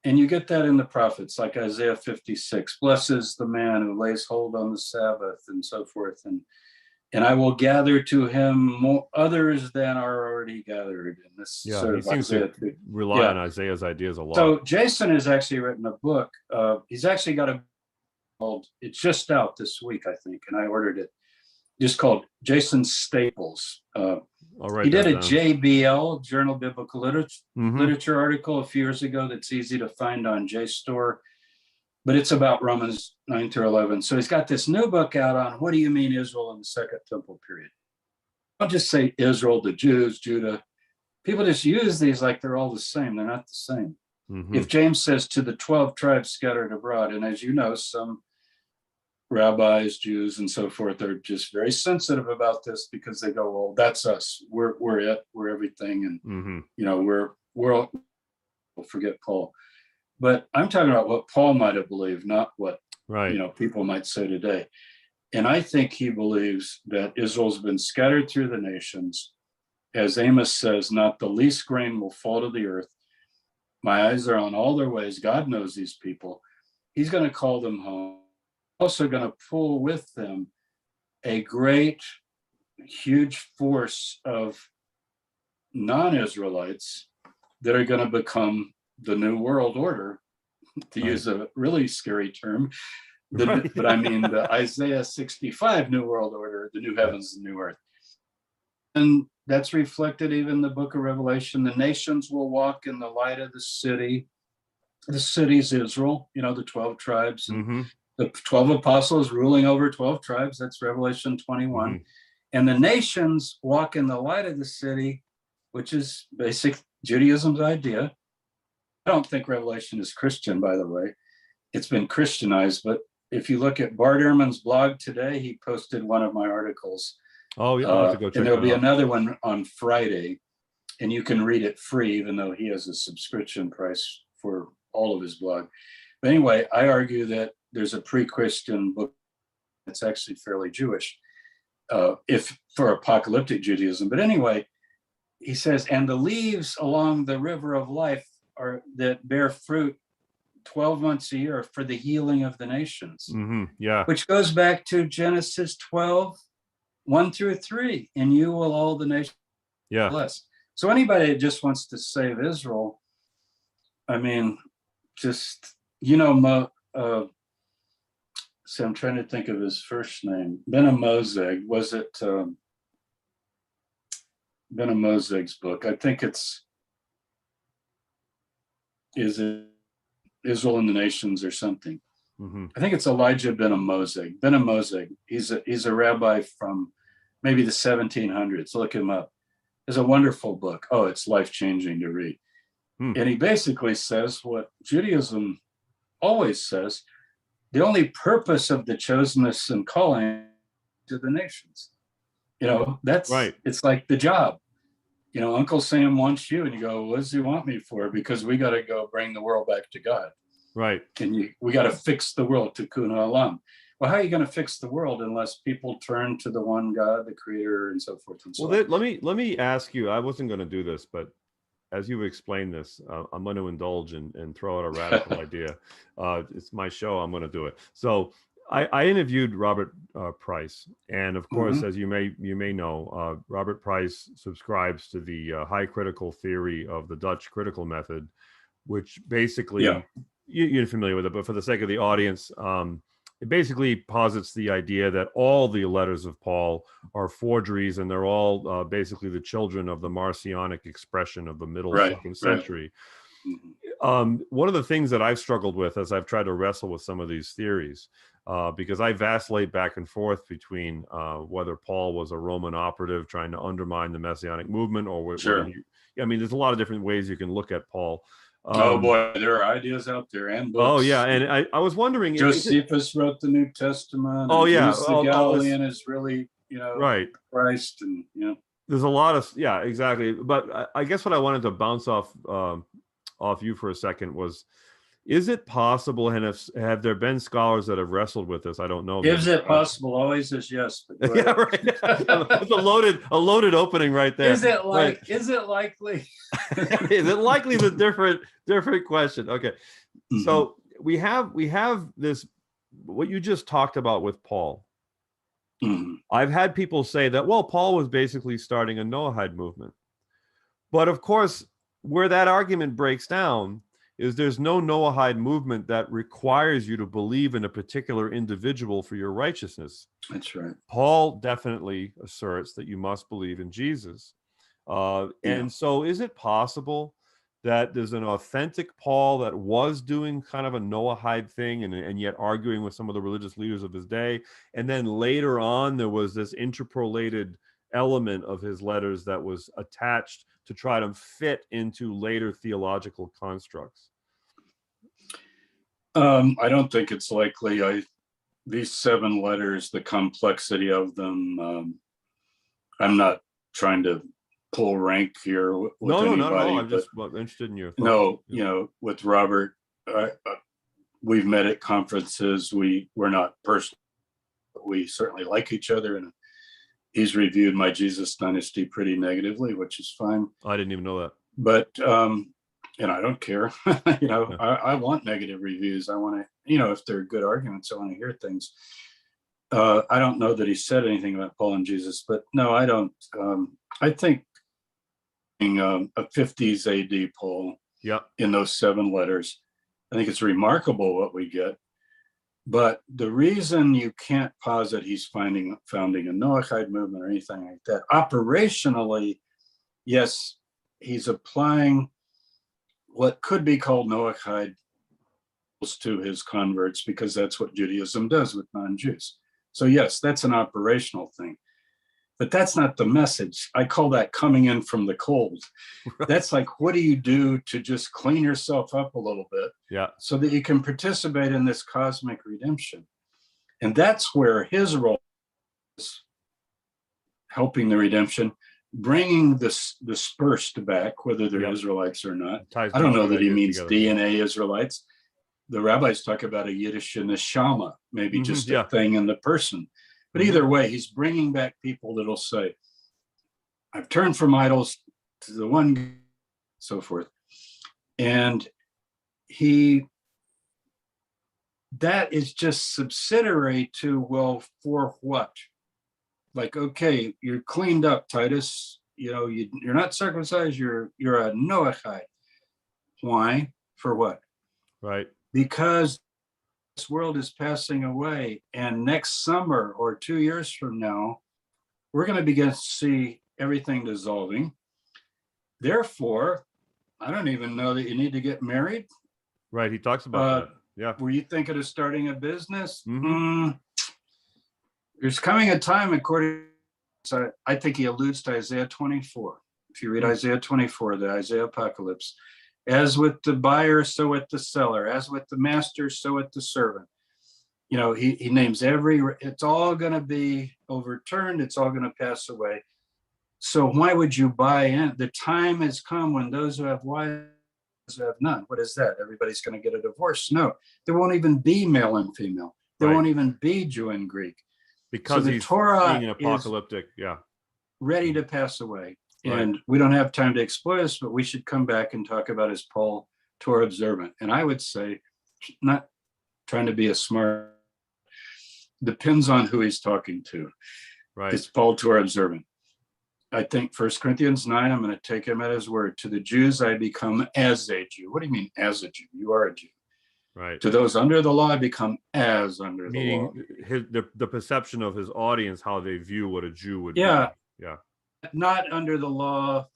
And you get that in the prophets, like Isaiah 56, blesses the man who lays hold on the Sabbath and so forth. And I will gather to him more others than are already gathered. And this he seems Isaiah to rely on Isaiah's ideas a lot. So Jason has actually written a book. He's actually got a called, it's just out this week, I think, and I ordered it, just called Jason Staples. He did a JBL, Journal of Biblical Literature article a few years ago that's easy to find on JSTOR, but it's about Romans 9 through 11. So he's got this new book out on what do you mean Israel in the Second Temple period. Don't just say Israel, the Jews, Judah. People just use these like they're all the same. They're not the same. If James says to the 12 tribes scattered abroad, and as you know, some rabbis, Jews, and so forth are just very sensitive about this because they go, well, that's us. We're it. We're everything. And, we'll forget Paul. But I'm talking about what Paul might have believed, not what, people might say today. And I think he believes that Israel's been scattered through the nations. As Amos says, not the least grain will fall to the earth. My eyes are on all their ways. God knows these people. He's going to call them home. Also going to pull with them a great, huge force of non-Israelites that are going to become the New World Order, to use a really scary term. But I mean the Isaiah 65 New World Order, the new heavens and new earth. And that's reflected even in the book of Revelation. The nations will walk in the light of the city. The city's Israel, the 12 tribes. And the 12 apostles ruling over 12 tribes. That's Revelation 21. And the nations walk in the light of the city, which is basic Judaism's idea. I don't think Revelation is Christian, by the way. It's been Christianized. But if you look at Bart Ehrman's blog today, he posted one of my articles. Oh, yeah, I'll have to go check and there'll be another one on Friday, and you can read it free, even though he has a subscription price for all of his blog. But anyway, I argue that there's a pre-Christian book that's actually fairly Jewish, if for apocalyptic Judaism. But anyway, he says, and the leaves along the river of life are that bear fruit 12 months a year for the healing of the nations. Which goes back to Genesis 12. 1 through 3, and you will all the nations bless. So anybody that just wants to save Israel, I mean, just, I'm trying to think of his first name. Ben-Amozeg, was it Ben-Amozeg's book? I think is it Israel and the Nations or something? Mm-hmm. I think it's Elijah ben Amozig. Ben Amozig. He's a rabbi from maybe the 1700s. Look him up. It's a wonderful book. Oh, it's life-changing to read. And he basically says what Judaism always says: the only purpose of the chosenness and calling to the nations. That's right. It's like the job. Uncle Sam wants you, and you go, what does he want me for? Because we got to go bring the world back to God. Right. And we got to fix the world, tikkun olam. Well, how are you going to fix the world unless people turn to the one God, the creator, and so forth and so on? Let me ask you, I wasn't going to do this, but as you've explained this, I'm going to indulge and throw out a radical idea. It's my show. I'm going to do it. So I interviewed Robert Price, and of course, as you may know, Robert Price subscribes to the high critical theory of the Dutch critical method, which basically you're familiar with it, but for the sake of the audience, it basically posits the idea that all the letters of Paul are forgeries, and they're all basically the children of the Marcionic expression of the middle second century. One of the things that I've struggled with as I've tried to wrestle with some of these theories, because I vacillate back and forth between whether Paul was a Roman operative trying to undermine the Messianic movement, or whether there's a lot of different ways you can look at Paul. Oh boy, there are ideas out there and books. Oh yeah, and I was wondering, Josephus wrote the New Testament. Oh yeah, the Galilean is really right, Christ, and there's a lot of exactly. But I guess what I wanted to bounce off you for a second was, is it possible, and have there been scholars that have wrestled with this? I don't know. Is it possible? Always is yes. Yeah, right. It's a loaded opening right there. Is it likely? Is it likely? Is a different question. Okay, so we have this, what you just talked about with Paul. I've had people say that, well, Paul was basically starting a Noahide movement, but of course, where that argument breaks down is there's no Noahide movement that requires you to believe in a particular individual for your righteousness. That's right. Paul definitely asserts that you must believe in Jesus. And so is it possible that there's an authentic Paul that was doing kind of a Noahide thing and yet arguing with some of the religious leaders of his day? And then later on, there was this interpolated element of his letters that was attached to try to fit into later theological constructs? I don't think it's likely. These 7 letters, the complexity of them, I'm not trying to pull rank here with anybody. No. I'm just interested in your thoughts. With Robert, we've met at conferences. We're not personal, but we certainly like each other, and he's reviewed my Jesus Dynasty pretty negatively, which is fine. I didn't even know that. But, and I don't care. I want negative reviews. I want to, if they're good arguments, I want to hear things. I don't know that he said anything about Paul and Jesus, but no, I don't. I think being a 50s AD Paul in those 7 letters, I think it's remarkable what we get. But the reason you can't posit he's founding a Noahide movement or anything like that, operationally, yes, he's applying what could be called Noahide to his converts, because that's what Judaism does with non-Jews. So yes, that's an operational thing. But that's not the message. I call that coming in from the cold. Right. That's like, what do you do to just clean yourself up a little bit so that you can participate in this cosmic redemption? And that's where his role is, helping the redemption, bringing the dispersed back, whether they're Israelites or not. I don't know that he means DNA Israelites. The rabbis talk about a Yiddish neshama, maybe just a thing in the person. But either way, he's bringing back people that'll say, I've turned from idols to the one, so forth. And that is just subsidiary to, well, for what? Like, okay, you're cleaned up, Titus. You're not circumcised, you're a Noahide. Why? For what? Right. Because this world is passing away, and next summer or 2 years from now, we're going to begin to see everything dissolving. Therefore, I don't even know that you need to get married. Right. He talks about Yeah. Were you thinking of starting a business? Mhm. There's coming a time, according to, I think he alludes to Isaiah 24. If you read Isaiah 24, the Isaiah Apocalypse, as with the buyer, so with the seller, as with the master, so with the servant. You know, he names it's all going to be overturned. It's all going to pass away. So why would you buy in? The time has come when those who have wives have none. What is that? Everybody's going to get a divorce? No, there won't even be male and female. There won't even be Jew and Greek. Because so the Torah being an apocalyptic, is ready to pass away. Right. And we don't have time to explore this, but we should come back and talk about, is Paul Torah observant? And I would say, not trying to be a smart, depends on who he's talking to. Right. Is Paul Torah observant? I think 1 Corinthians 9, I'm going to take him at his word. To the Jews, I become as a Jew. What do you mean as a Jew? You are a Jew. Right. To those under the law, I become as under Meaning the law. the perception of his audience, how they view what a Jew would Yeah. be. Yeah. Not under the law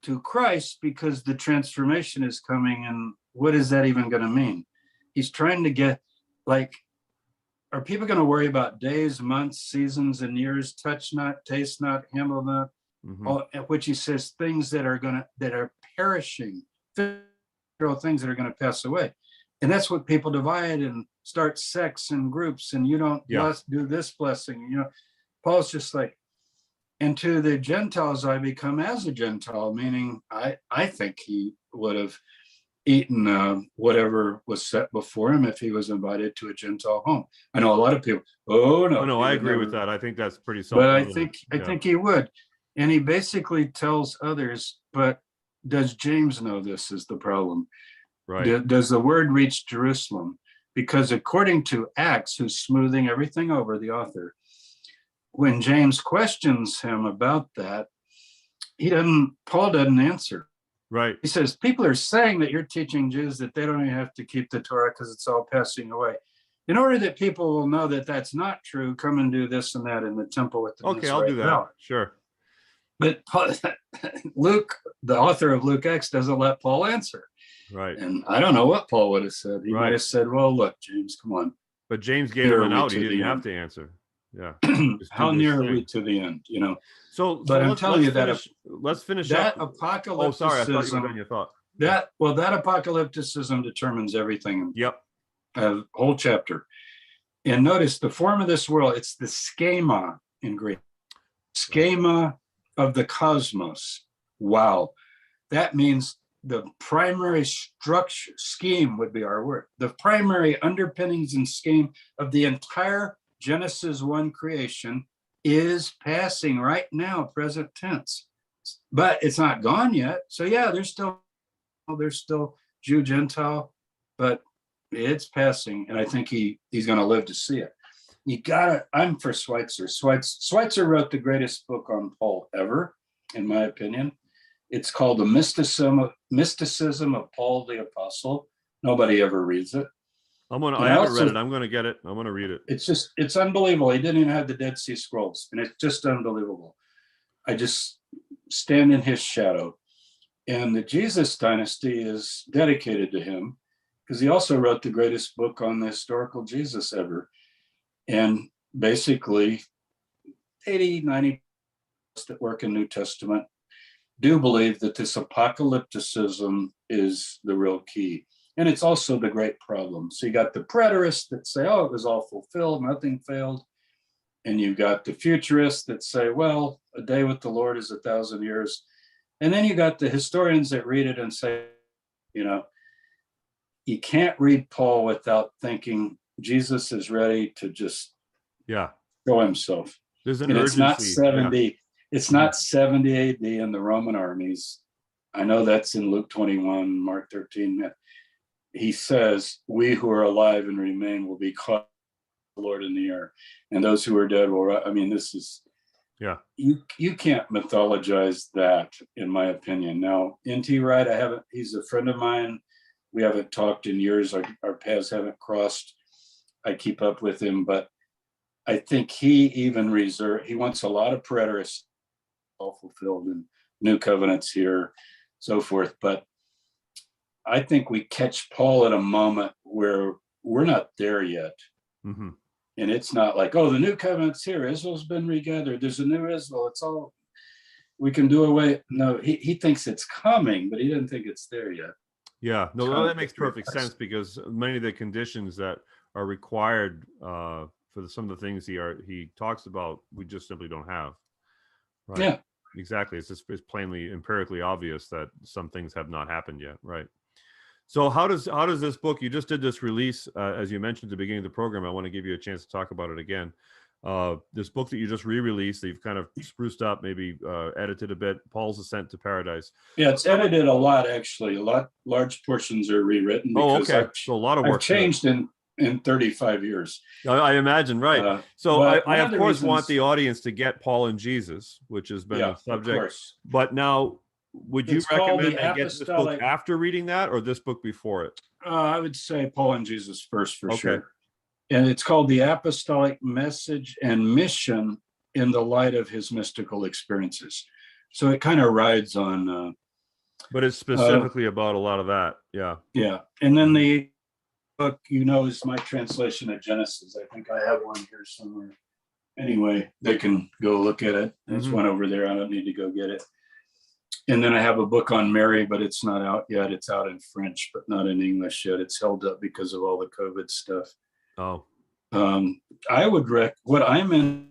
to Christ, because the transformation is coming. And what is that even going to mean? He's trying to get, like, are people going to worry about days, months, seasons, and years? Touch not, taste not, handle not. All, at which he says things that are perishing, things that are going to pass away. And that's what people divide and start sects and groups, and you don't do this blessing. You know, Paul's just like, and to the Gentiles I become as a Gentile, meaning I think he would have eaten whatever was set before him if he was invited to a Gentile home. I know a lot of people, no, I agree with that. I think that's pretty but I think he would. And he basically tells others, but does James know this is the problem? Right. Does the word reach Jerusalem? Because according to Acts, who's smoothing everything over, the author, when James questions him about that, Paul doesn't answer. Right. He says, people are saying that you're teaching Jews that they don't even have to keep the Torah because it's all passing away. In order that people will know that that's not true, come and do this and that in the temple with the Okay, I'll do that. Bell. Sure. But Luke, the author of Luke X, doesn't let Paul answer. Right. And I don't know what Paul would have said. He might have said, well, look, James, come on. But James gave him an out. He didn't have to answer. Yeah. How near are we to the end, you know? But I'm telling you that let's finish that up. apocalypticism. Oh, sorry, I thought you were done your thought. That apocalypticism determines everything. Yep. A whole chapter. And notice the form of this world, it's the schema in Greek. Schema of the cosmos. Wow. That means the primary structure, scheme would be our word. The primary underpinnings and scheme of the entire Genesis 1 creation is passing right now, present tense. But it's not gone yet. So yeah, there's still Jew, Gentile, but it's passing. And I think he's going to live to see it. I'm for Schweitzer. Schweitzer wrote the greatest book on Paul ever, in my opinion. It's called The Mysticism of Paul the Apostle. Nobody ever reads it. I haven't read it. I'm going to get it. I'm going to read it. It's unbelievable. He didn't even have the Dead Sea Scrolls, and it's just unbelievable. I just stand in his shadow. And the Jesus dynasty is dedicated to him because he also wrote the greatest book on the historical Jesus ever. And basically 80-90% that work in New Testament do believe that this apocalypticism is the real key. And it's also the great problem. So you got the preterists that say, oh, it was all fulfilled, nothing failed. And you've got the futurists that say, well, a day with the Lord is 1,000 years. And then you got the historians that read it and say, you know, you can't read Paul without thinking Jesus is ready to just show himself. There's an and urgency. It's not 70. It's not 70 AD in the Roman armies. I know that's in Luke 21, Mark 13. He says, we who are alive and remain will be caught by the Lord in the air. And those who are dead will, I mean, this is, you can't mythologize that, in my opinion. Now, N.T. Wright, he's a friend of mine. We haven't talked in years. Our paths haven't crossed. I keep up with him, but I think he wants a lot of preterists all fulfilled in new covenants here, so forth. But I think we catch Paul at a moment where we're not there yet. Mm-hmm. And it's not like, oh, the new covenant's here. Israel's been regathered. There's a new Israel. It's all, we can do away. No, he thinks it's coming, but he doesn't think it's there yet. Yeah, no, that makes perfect sense, because many of the conditions that are required for some of the things he talks about, we just simply don't have. Right. Yeah, exactly. It's plainly empirically obvious that some things have not happened yet. Right. So how does this book, you just did this release, as you mentioned at the beginning of the program, I want to give you a chance to talk about it again. This book that you just re-released, that you've kind of spruced up, maybe edited a bit, Paul's Ascent to Paradise. Yeah, it's edited a lot, actually. Large portions are rewritten. Oh, okay. So a lot of work. I've changed in 35 years. I imagine, right. So I of course want the audience to get Paul and Jesus, which has been a subject. Of course. But now, would you recommend they get this book after reading that, or this book before it? I would say Paul and Jesus first, for sure. And it's called The Apostolic Message and Mission in the Light of His Mystical Experiences. So it kind of rides on... but it's specifically about a lot of that. Yeah. Yeah. And then the book, is my translation of Genesis. I think I have one here somewhere. Anyway, they can go look at it. There's one over there. I don't need to go get it. And then I have a book on Mary, but it's not out yet. It's out in French, but not in English yet. It's held up because of all the COVID stuff. Oh. I would recommend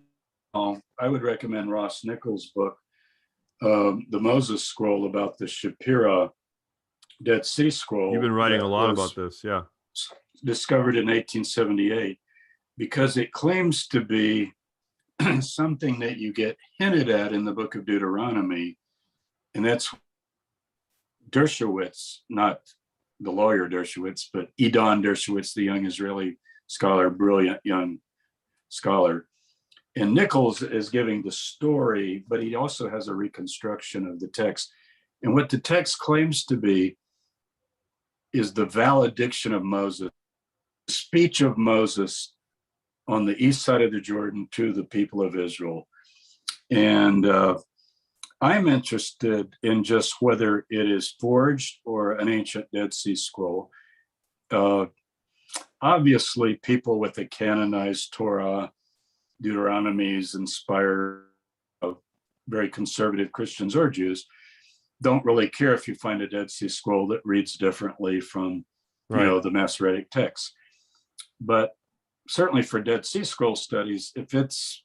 Ross Nichols' book, The Moses Scroll, about the Shapira Dead Sea Scroll. You've been writing a lot about this, yeah. Discovered in 1878, because it claims to be something that you get hinted at in the book of Deuteronomy. And that's Dershowitz, not the lawyer Dershowitz, but Edon Dershowitz, the young Israeli scholar, brilliant young scholar. And Nichols is giving the story, but he also has a reconstruction of the text. And what the text claims to be is the valediction of Moses, the speech of Moses on the east side of the Jordan to the people of Israel. And I'm interested in just whether it is forged or an ancient Dead Sea Scroll. Obviously, people with a canonized Torah, Deuteronomy's inspired very conservative Christians or Jews don't really care if you find a Dead Sea Scroll that reads differently from the Masoretic text. But certainly for Dead Sea Scroll studies, if it's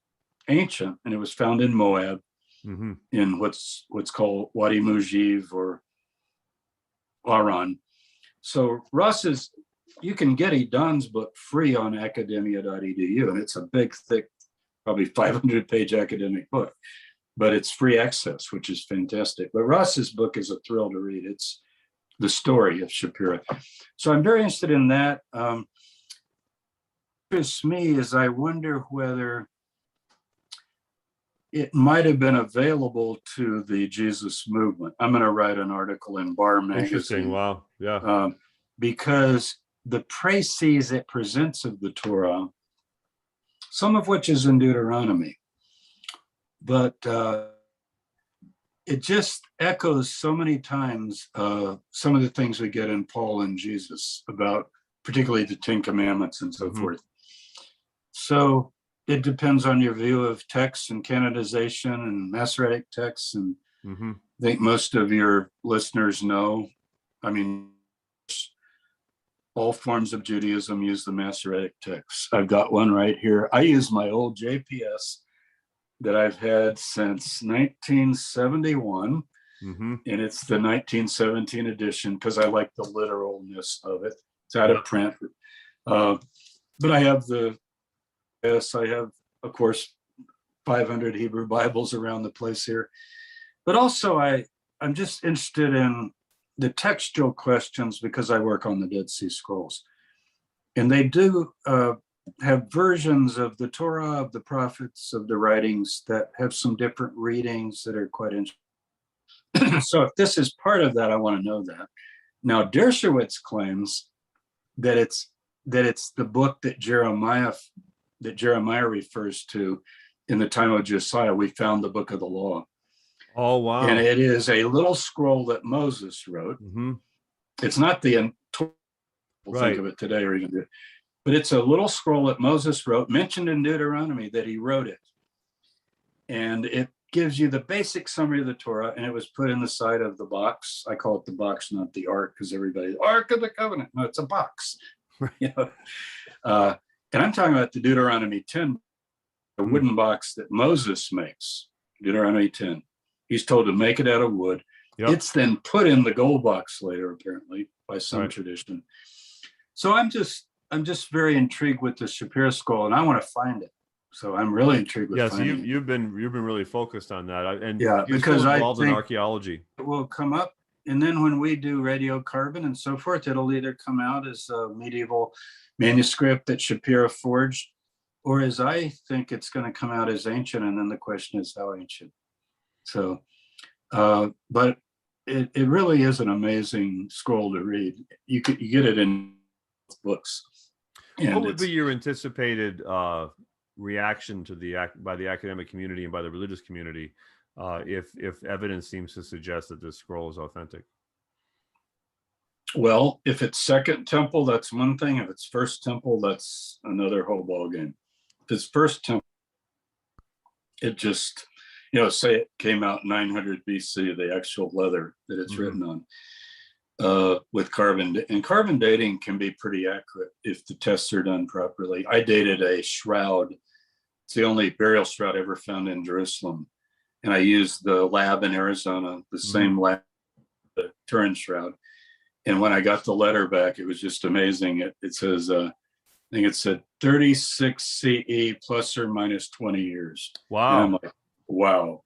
ancient and it was found in Moab, in what's called Wadi Mujiv or Aran. So you can get Edon's book free on academia.edu, and it's a big, thick, probably 500-page academic book, but it's free access, which is fantastic. But Ross's book is a thrill to read. It's the story of Shapira. So I'm very interested in that. Interests me is I wonder whether it might have been available to the Jesus movement. I'm going to write an article in Bar Magazine. Interesting. Wow. Yeah. Because the précis it presents of the Torah, some of which is in Deuteronomy, but it just echoes so many times some of the things we get in Paul and Jesus about particularly the 10 Commandments and so forth. So it depends on your view of text and canonization and Masoretic texts. And I think most of your listeners know, all forms of Judaism use the Masoretic texts. I've got one right here. I use my old JPS that I've had since 1971. And it's the 1917 edition because I like the literalness of it. It's out of print. But I have I have, of course, 500 Hebrew Bibles around the place here. But also I'm just interested in the textual questions because I work on the Dead Sea Scrolls. And they do have versions of the Torah, of the prophets, of the writings that have some different readings that are quite interesting. So if this is part of that, I want to know that. Now, Dershowitz claims that it's the book that Jeremiah refers to in the time of Josiah. We found the book of the law. Oh, wow. And it is a little scroll that Moses wrote. It's not the we'll Right. think of it today or even do, but it's a little scroll that Moses wrote, mentioned in Deuteronomy that he wrote it. And it gives you the basic summary of the Torah, and it was put in the side of the box. I call it the box, not the ark, because everybody, Ark of the Covenant. No, it's a box. You know? And I'm talking about the Deuteronomy 10, the wooden box that Moses makes, Deuteronomy 10. He's told to make it out of wood. Yep. It's then put in the gold box later, apparently, by some tradition. So I'm just very intrigued with the Shapiro Scroll, and I want to find it. So I'm really intrigued with finding it. You've been really focused on that, and yeah, you're because still I involved in think archaeology. it will come up, and then when we do radiocarbon and so forth, it'll either come out as a medieval manuscript that Shapiro forged, or as I think it's going to come out as ancient, and then the question is how ancient. So, but it really is an amazing scroll to read. You get it in books. And what would be your anticipated reaction to by the academic community and by the religious community if evidence seems to suggest that this scroll is authentic? Well, if it's Second Temple, that's one thing. If it's First Temple, that's another whole ballgame. If it's First Temple, it just, say it came out 900 BC, the actual leather that it's written on, with carbon. And carbon dating can be pretty accurate if the tests are done properly. I dated a shroud. It's the only burial shroud ever found in Jerusalem. And I used the lab in Arizona, the same lab, the Turin shroud. And when I got the letter back, it was just amazing. It says, I think it said 36 CE plus or minus 20 years. Wow. And I'm like, wow.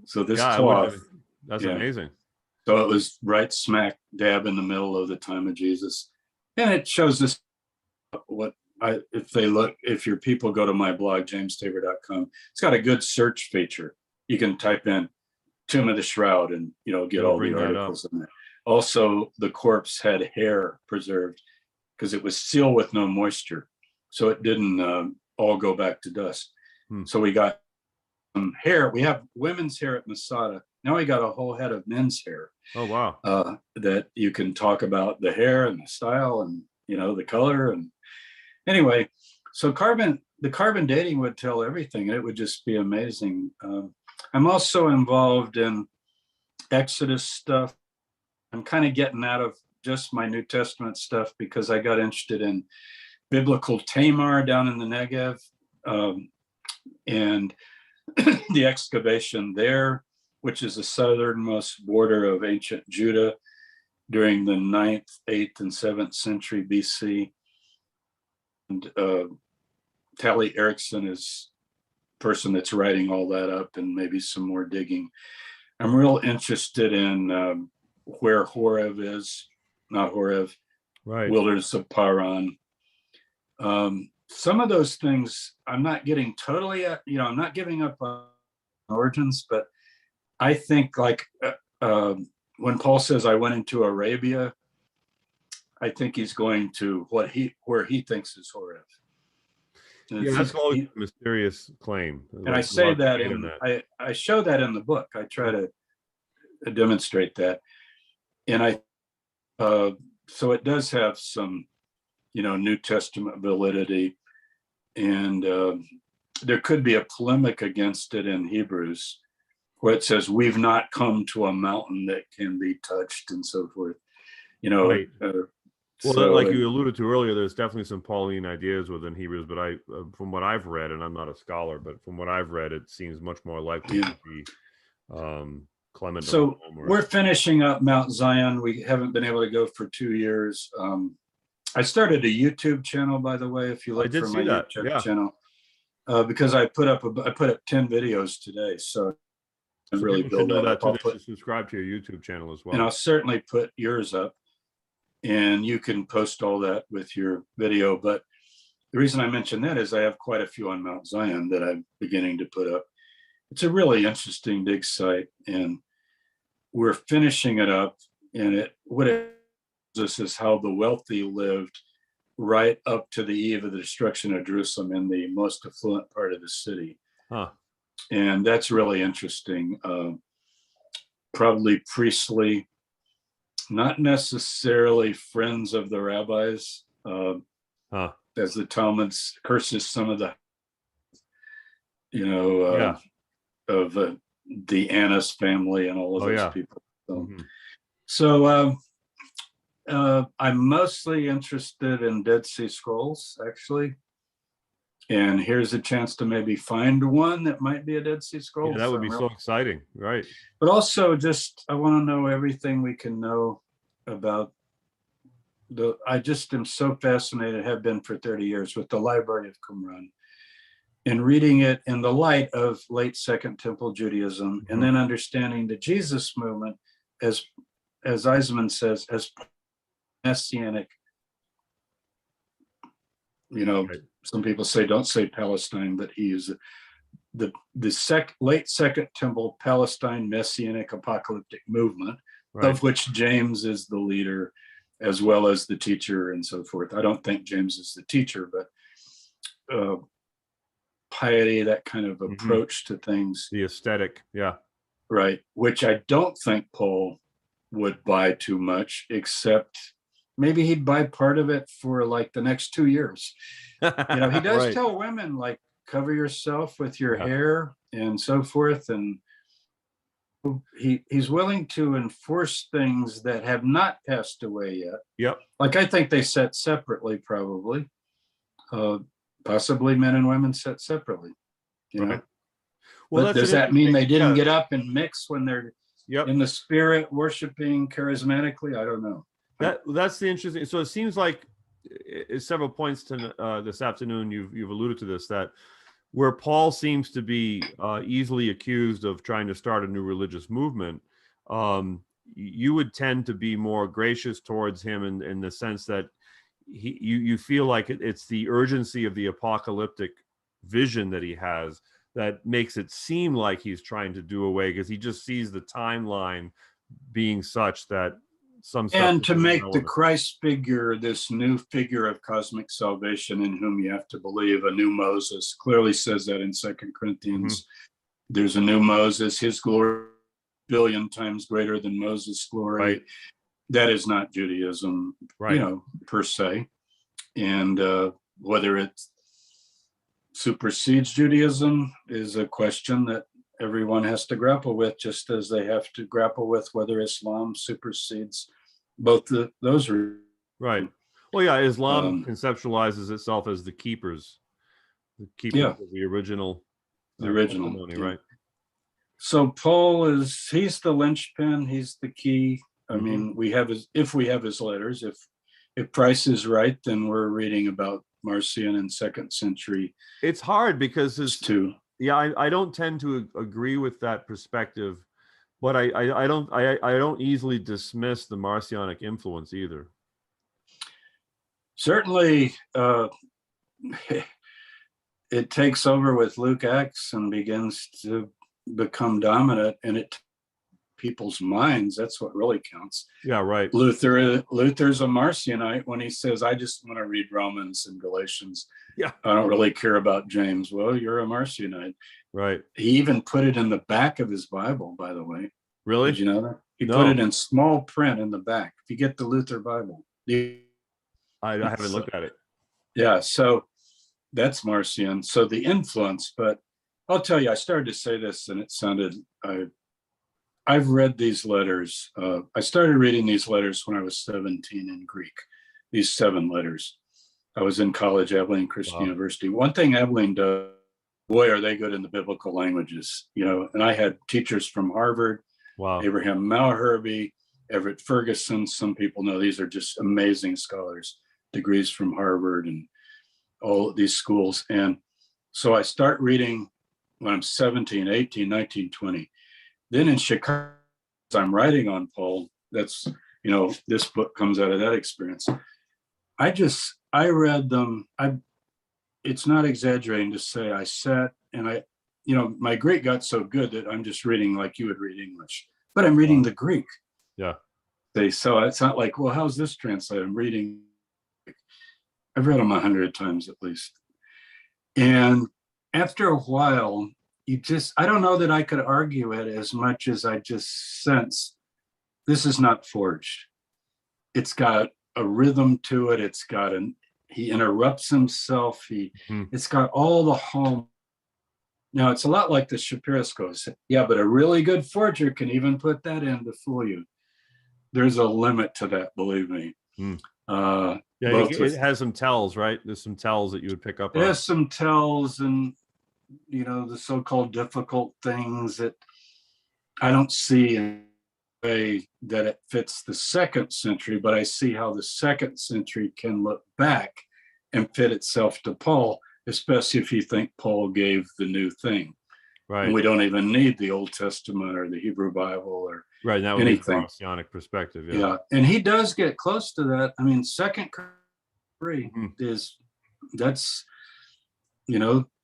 So this cloth. That's amazing. So it was right smack dab in the middle of the time of Jesus. And it shows this, if your people go to my blog, jamestabor.com, it's got a good search feature. You can type in Tomb of the Shroud and, get all the articles in there. Also, the corpse had hair preserved because it was sealed with no moisture. So it didn't all go back to dust. So we got some hair. We have women's hair at Masada. Now we got a whole head of men's hair. Oh, wow. That you can talk about the hair and the style and, the color. And anyway, so the carbon dating would tell everything. It would just be amazing. I'm also involved in Exodus stuff. I'm kind of getting out of just my New Testament stuff because I got interested in biblical Tamar down in the Negev, and the excavation there, which is the southernmost border of ancient Judah during the 9th, 8th, and 7th century BC. And Tally Erickson is the person that's writing all that up, and maybe some more digging. I'm real interested in where Horeb is, not Horeb, right? Wilderness of Paran. Some of those things I'm not getting totally, I'm not giving up on origins, but I think like when Paul says I went into Arabia, I think he's going to where he thinks is Horeb. That's always a mysterious claim. And I say that I show that in the book. I try to demonstrate that. And so it does have some, New Testament validity, and there could be a polemic against it in Hebrews, where it says we've not come to a mountain that can be touched and so forth. Right. Well, like you alluded to earlier, there's definitely some Pauline ideas within Hebrews, but from what I've read, and I'm not a scholar, but from what I've read, it seems much more likely to be Clement. So we're finishing up Mount Zion. We haven't been able to go for 2 years. I started a YouTube channel, by the way, if you look for my YouTube channel, because I put up 10 videos today. So I really build that up. Subscribe to your YouTube channel as well. And I'll certainly put yours up, and you can post all that with your video. But the reason I mention that is I have quite a few on Mount Zion that I'm beginning to put up. It's a really interesting dig site, and we're finishing it up. And what it is is how the wealthy lived right up to the eve of the destruction of Jerusalem in the most affluent part of the city. And that's really interesting. Probably priestly, not necessarily friends of the rabbis, as the Talmud curses some of the, of the Annas family and all of those people. So, I'm mostly interested in Dead Sea Scrolls, actually. And here's a chance to maybe find one that might be a Dead Sea Scroll. Yeah, that would be so exciting, right? But also, just I want to know everything we can know about I just am so fascinated, have been for 30 years, with the Library of Qumran, and reading it in the light of late Second Temple Judaism, and then understanding the Jesus movement as Eisman says, as messianic. Some people say don't say Palestine, but he is the late Second Temple Palestine Messianic Apocalyptic movement, of which James is the leader, as well as the teacher and so forth. I don't think James is the teacher, but piety, that kind of approach to things. The aesthetic, right, which I don't think Paul would buy too much, except maybe he'd buy part of it for like the next 2 years. He does tell women, like, cover yourself with your hair and so forth, and he's willing to enforce things that have not passed away yet. Like, I think they set separately, probably, possibly men and women set separately. Well, but does that mean they didn't get up and mix when they're in the spirit worshiping charismatically? I don't know. That's the interesting. So it seems like several points to this afternoon you've alluded to this, that where Paul seems to be easily accused of trying to start a new religious movement, you would tend to be more gracious towards him in the sense that you feel like it's the urgency of the apocalyptic vision that he has that makes it seem like he's trying to do away, because he just sees the timeline being such that some stuff, and to make the Christ figure this new figure of cosmic salvation in whom you have to believe, a new Moses. Clearly says that in 2 Corinthians. There's a new Moses, his glory billion times greater than Moses' glory. That is not Judaism, per se. And whether it supersedes Judaism is a question that everyone has to grapple with, just as they have to grapple with whether Islam supersedes both those. Right. Well, Islam conceptualizes itself as the keepers of the original. Right. So Paul he's the linchpin, he's the key. I mean, if we have his letters, if Price is right, then we're reading about Marcion in 2nd century. It's hard because I don't tend to agree with that perspective, but I don't easily dismiss the Marcionic influence either. Certainly, it takes over with Luke Acts and begins to become dominant, and people's minds. That's what really counts. Yeah, right. Luther's a Marcionite when he says, I just want to read Romans and Galatians. Yeah. I don't really care about James. Well, you're a Marcionite. Right. He even put it in the back of his Bible, by the way. Really? Did you know that? He put it in small print in the back. If you get the Luther Bible. I haven't looked at it. Yeah, so that's Marcion. So the influence, but I'll tell you, I started to say this and it sounded, I've read these letters. I started reading these letters when I was 17 in Greek, these 7 letters. I was in college, Abilene Christian University. One thing Abilene does, boy, are they good in the biblical languages, and I had teachers from Harvard, Abraham Malherbe, Everett Ferguson. Some people know these are just amazing scholars, degrees from Harvard and all of these schools. And so I start reading when I'm 17, 18, 19, 20. Then in Chicago, I'm writing on Paul. That's, this book comes out of that experience. I read them. It's not exaggerating to say I sat and my Greek got so good that I'm just reading like you would read English, but I'm reading the Greek. Yeah. So it's not like, well, how's this translated? I'm reading. I've read them 100 times at least. And after a while, I don't know that I could argue it as much as I just sense this is not forged. it's got a rhythm to it. It's got he interrupts himself. It's got all the home. Now it's a lot like the Shapiro goes. Yeah, but a really good forger can even put that in to fool you. There's a limit to that, believe me. Yeah, it has some tells, right? There's some tells that you would pick up on. There's some tells, and the so-called difficult things that I don't see in a way that it fits the 2nd century, but I see how the 2nd century can look back and fit itself to Paul, especially if you think Paul gave the new thing. Right. And we don't even need the Old Testament or the Hebrew Bible or right. That would anything. be a Messianic perspective. Yeah. And he does get close to that. I mean, 2 Corinthians is, that's,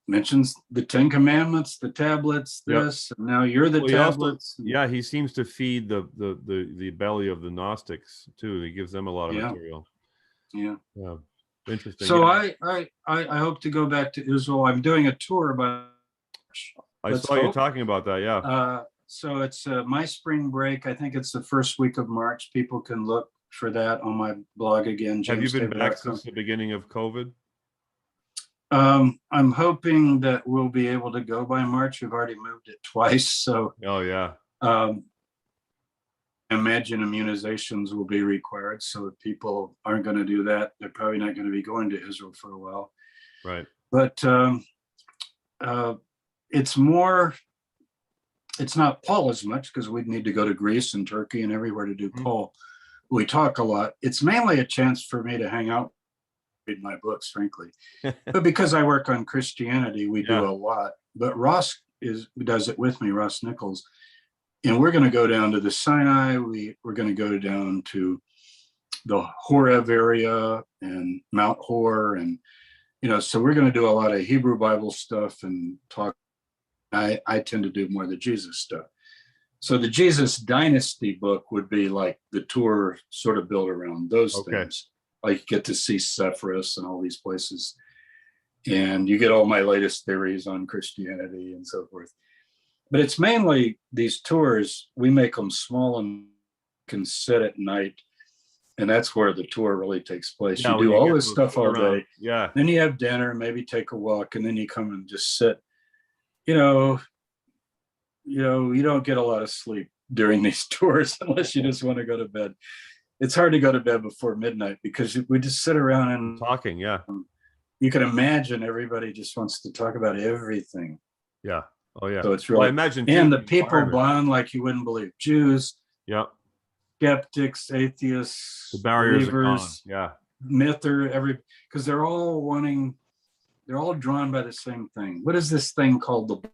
mentions the 10 Commandments, the tablets, this, and now you're the tablets. He seems to feed the belly of the Gnostics too. He gives them a lot of material. Yeah. Interesting. So I hope to go back to Israel. I'm doing a tour, but I saw you talking about that. Yeah. So it's my spring break. I think it's the first week of March. People can look for that on my blog again. Have you been back since the beginning of COVID? I'm hoping that we'll be able to go by March. We've already moved it twice. So imagine immunizations will be required. So if people aren't going to do that, they're probably not going to be going to Israel for a while. Right. But it's not Paul as much, because we'd need to go to Greece and Turkey and everywhere to do Paul. We talk a lot. It's mainly a chance for me to hang out, read my books, frankly. But because I work on Christianity, we do a lot. But Ross does it with me, Ross Nichols. And we're going to go down to the Sinai. We're going to go down to the Horeb area and Mount Hor. And, so we're going to do a lot of Hebrew Bible stuff and talk. I tend to do more of the Jesus stuff. So the Jesus Dynasty book would be like the tour sort of built around those things. Like you get to see Sepphoris and all these places. And you get all my latest theories on Christianity and so forth. But it's mainly these tours, we make them small and can sit at night. And that's where the tour really takes place. You do all this stuff all day. Yeah. Then you have dinner, maybe take a walk, and then you come and just sit. You don't get a lot of sleep during these tours unless you just want to go to bed. It's hard to go to bed before midnight because we just sit around and talking. Yeah. You can imagine everybody just wants to talk about everything. Yeah. Oh yeah. So it's really, I imagine and the people bond like you wouldn't believe. Jews. Yeah. Skeptics, atheists, the barriers believers, are gone. Yeah. Myth because they're all drawn by the same thing. What is this thing called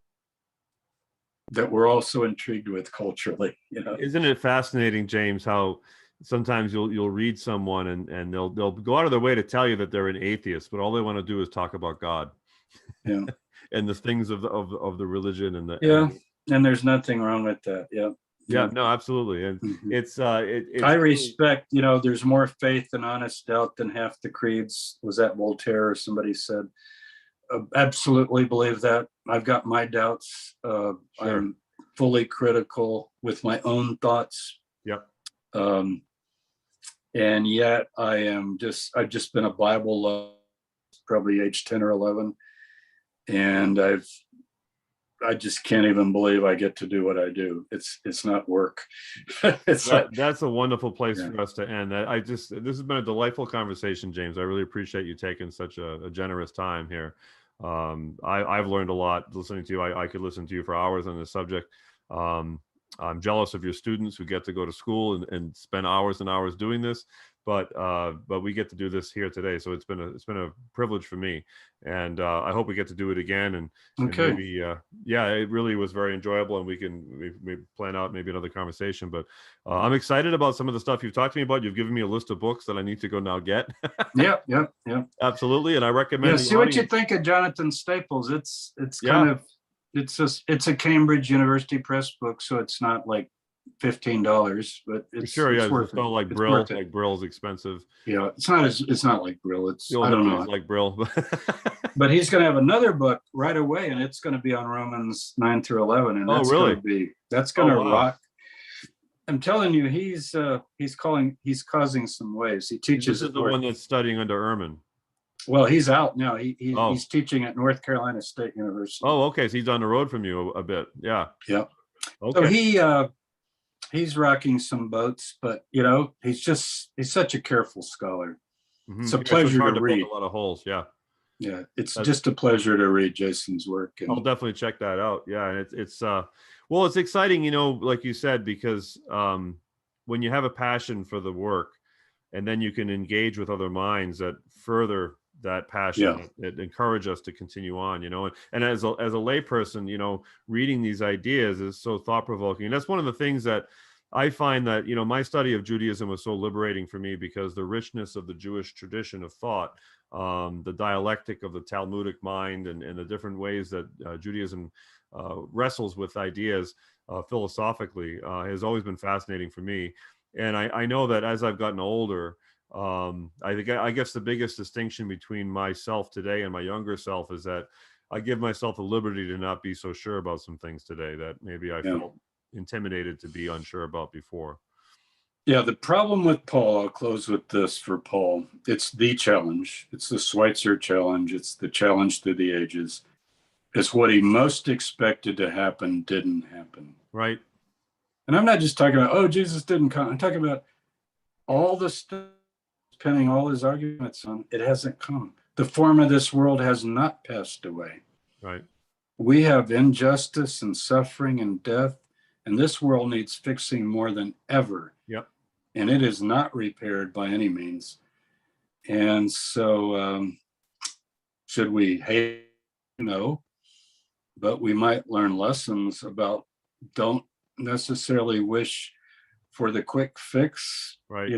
that we're also intrigued with culturally? Isn't it fascinating, James, how sometimes you'll read someone and they'll go out of their way to tell you that they're an atheist, but all they want to do is talk about God. Yeah. And the things of the religion and and there's nothing wrong with that. Yeah, no, absolutely. And it's I respect, there's more faith and honest doubt than half the creeds. Was that Voltaire or somebody said? Absolutely believe that. I've got my doubts. Sure. I'm fully critical with my own thoughts. Yep. And yet I've just been a Bible lover, probably age 10 or 11. And I just can't even believe I get to do what I do. It's not work. That's a wonderful place for us to end. This has been a delightful conversation, James. I really appreciate you taking such a generous time here. I've learned a lot listening to you. I could listen to you for hours on this subject. I'm jealous of your students who get to go to school and spend hours and hours doing this, but we get to do this here today. So it's been a privilege for me, and I hope we get to do it again. And maybe, it really was very enjoyable, and we plan out maybe another conversation. But I'm excited about some of the stuff you've talked to me about. You've given me a list of books that I need to go now get. Yeah. Absolutely, and I recommend. See what you think of Jonathan Staples. It's kind of. It's a Cambridge University Press book, so it's not like $15, but it's it's not like Brill. Like Brill's expensive. Yeah, it's not like Brill. I don't know. Like Brill. But he's going to have another book right away, and it's going to be on Romans 9 through 11, and that's going to rock. I'm telling you, he's causing some waves. He teaches This is the one that's studying under Ehrman. Well, he's out now. Oh. He's teaching at North Carolina State University. Oh, okay. So he's on the road from you a bit. Yeah. Yeah. Okay. So he's rocking some boats, but he's such a careful scholar. Mm-hmm. It's a pleasure to read. A lot of holes. Yeah. Yeah, it's just a pleasure to read Jason's work. I'll definitely check that out. Yeah, and it's well, it's exciting, like you said, because when you have a passion for the work, and then you can engage with other minds that further that passion, it encourages us to continue on, and as a layperson, reading these ideas is so thought-provoking. And that's one of the things that I find that, my study of Judaism was so liberating for me, because the richness of the Jewish tradition of thought, the dialectic of the Talmudic mind, and the different ways that Judaism wrestles with ideas philosophically has always been fascinating for me. And I know that as I've gotten older, I guess the biggest distinction between myself today and my younger self is that I give myself the liberty to not be so sure about some things today that maybe I felt intimidated to be unsure about before. Yeah, the problem with Paul, I'll close with this for Paul. It's the challenge. It's the Schweitzer challenge. It's the challenge through the ages. It's what he most expected to happen didn't happen. Right. And I'm not just talking about, Jesus didn't come. I'm talking about all the stuff, pinning all his arguments on, it hasn't come. The form of this world has not passed away. Right. We have injustice and suffering and death, and this world needs fixing more than ever. Yep. And it is not repaired by any means. And so should we hate? No, but we might learn lessons about don't necessarily wish for the quick fix, right?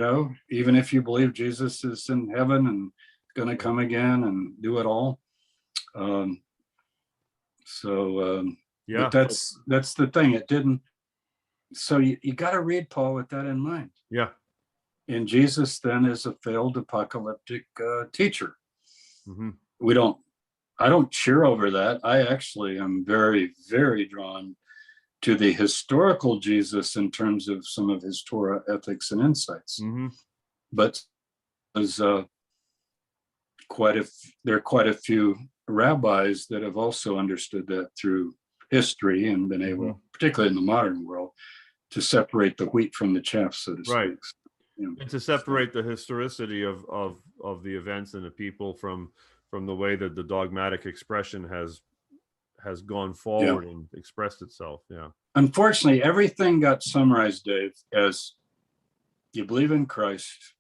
Even if you believe Jesus is in heaven and going to come again and do it all. But that's the thing. It didn't. So you got to read Paul with that in mind. Yeah. And Jesus then is a failed apocalyptic teacher. Mm-hmm. I don't cheer over that. I actually am very, very drawn to the historical Jesus in terms of some of his Torah ethics and insights. Mm-hmm. But there's there are quite a few rabbis that have also understood that through history and been able, particularly in the modern world, to separate the wheat from the chaff, so to speak. Right. And to separate the historicity of the events and the people from the way that the dogmatic expression has gone forward and expressed itself. Yeah. Unfortunately, everything got summarized, Dave, as you believe in Christ,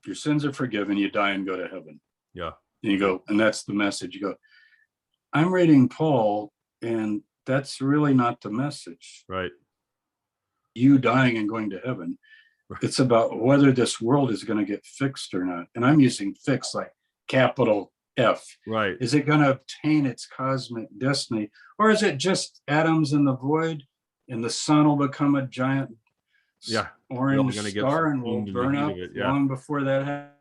your sins are forgiven, you die and go to heaven. Yeah. And you go, and that's the message. You go, I'm reading Paul, and that's really not the message. Right. You dying and going to heaven. Right. It's about whether this world is going to get fixed or not. And I'm using fix like capital F. Right. Is it going to obtain its cosmic destiny, or is it just atoms in the void, and the sun will become a giant orange star and will burn up long before that happens?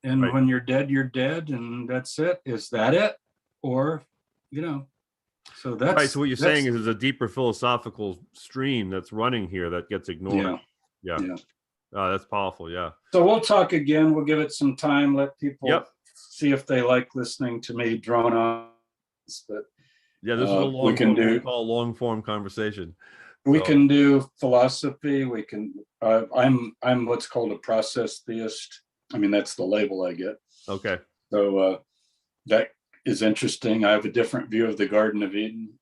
And when you're dead, and that's it. Is that it? Or, so that's right. So what you're saying is there's a deeper philosophical stream that's running here that gets ignored. Yeah. That's powerful. Yeah. So we'll talk again. We'll give it some time. Let people see if they like listening to me drone on. But this is a long form conversation. We can do philosophy. We can. I'm what's called a process theist. I mean, that's the label I get. Okay. So that is interesting. I have a different view of the Garden of Eden.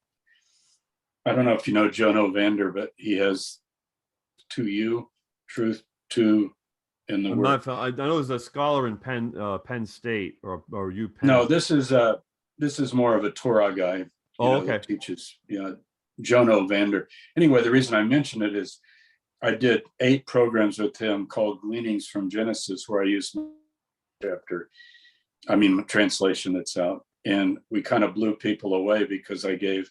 I don't know if you know Jono Vander, but he has truth, in the word. I know there's a scholar in Penn State or UPenn. No, this is more of a Torah guy. Okay. Teaches Jono Vander. Anyway, the reason I mention it is I did 8 programs with him called Gleanings from Genesis, where I used translation that's out. And we kind of blew people away because I gave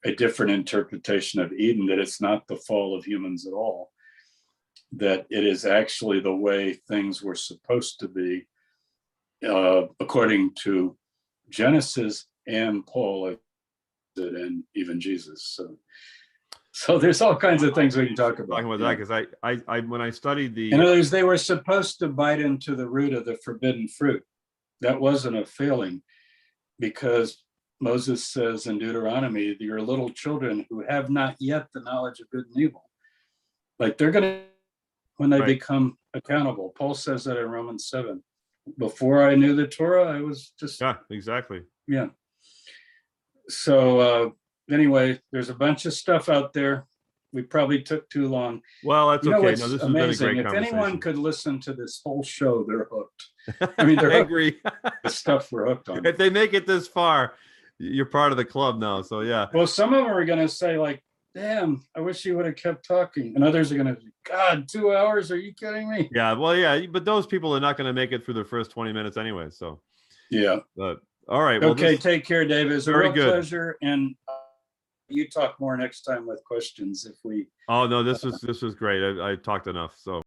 a different interpretation of Eden, that it's not the fall of humans at all, that it is actually the way things were supposed to be, according to Genesis and Paul and even Jesus. So there's all kinds of things we can talk about. Talking about that, because I when I studied the In other words, they were supposed to bite into the root of the forbidden fruit. That wasn't a failing, because Moses says in Deuteronomy, "Your little children who have not yet the knowledge of good and evil," like they're going to, when they become accountable. Paul says that in Romans 7. Before I knew the Torah, I was just exactly. Yeah. So anyway, there's a bunch of stuff out there. We probably took too long. Well, that's okay. It's No, this has amazing. been a great If conversation. anyone could listen to this whole show, they're hooked. I mean, they're I hooked. agree. The stuff we're hooked on. If they make it this far, you're part of the club now. So yeah. Well, some of them are going to say like, "Damn, I wish you would have kept talking," and others are going to say, "God, 2 hours? Are you kidding me?" Yeah. Well, yeah. But those people are not going to make it through the first 20 minutes anyway. So yeah. But all right. Well, Okay. Take care, Dave. It's a very real good. pleasure, and you talk more next time with questions if we. Oh no, this was great. I talked enough. So.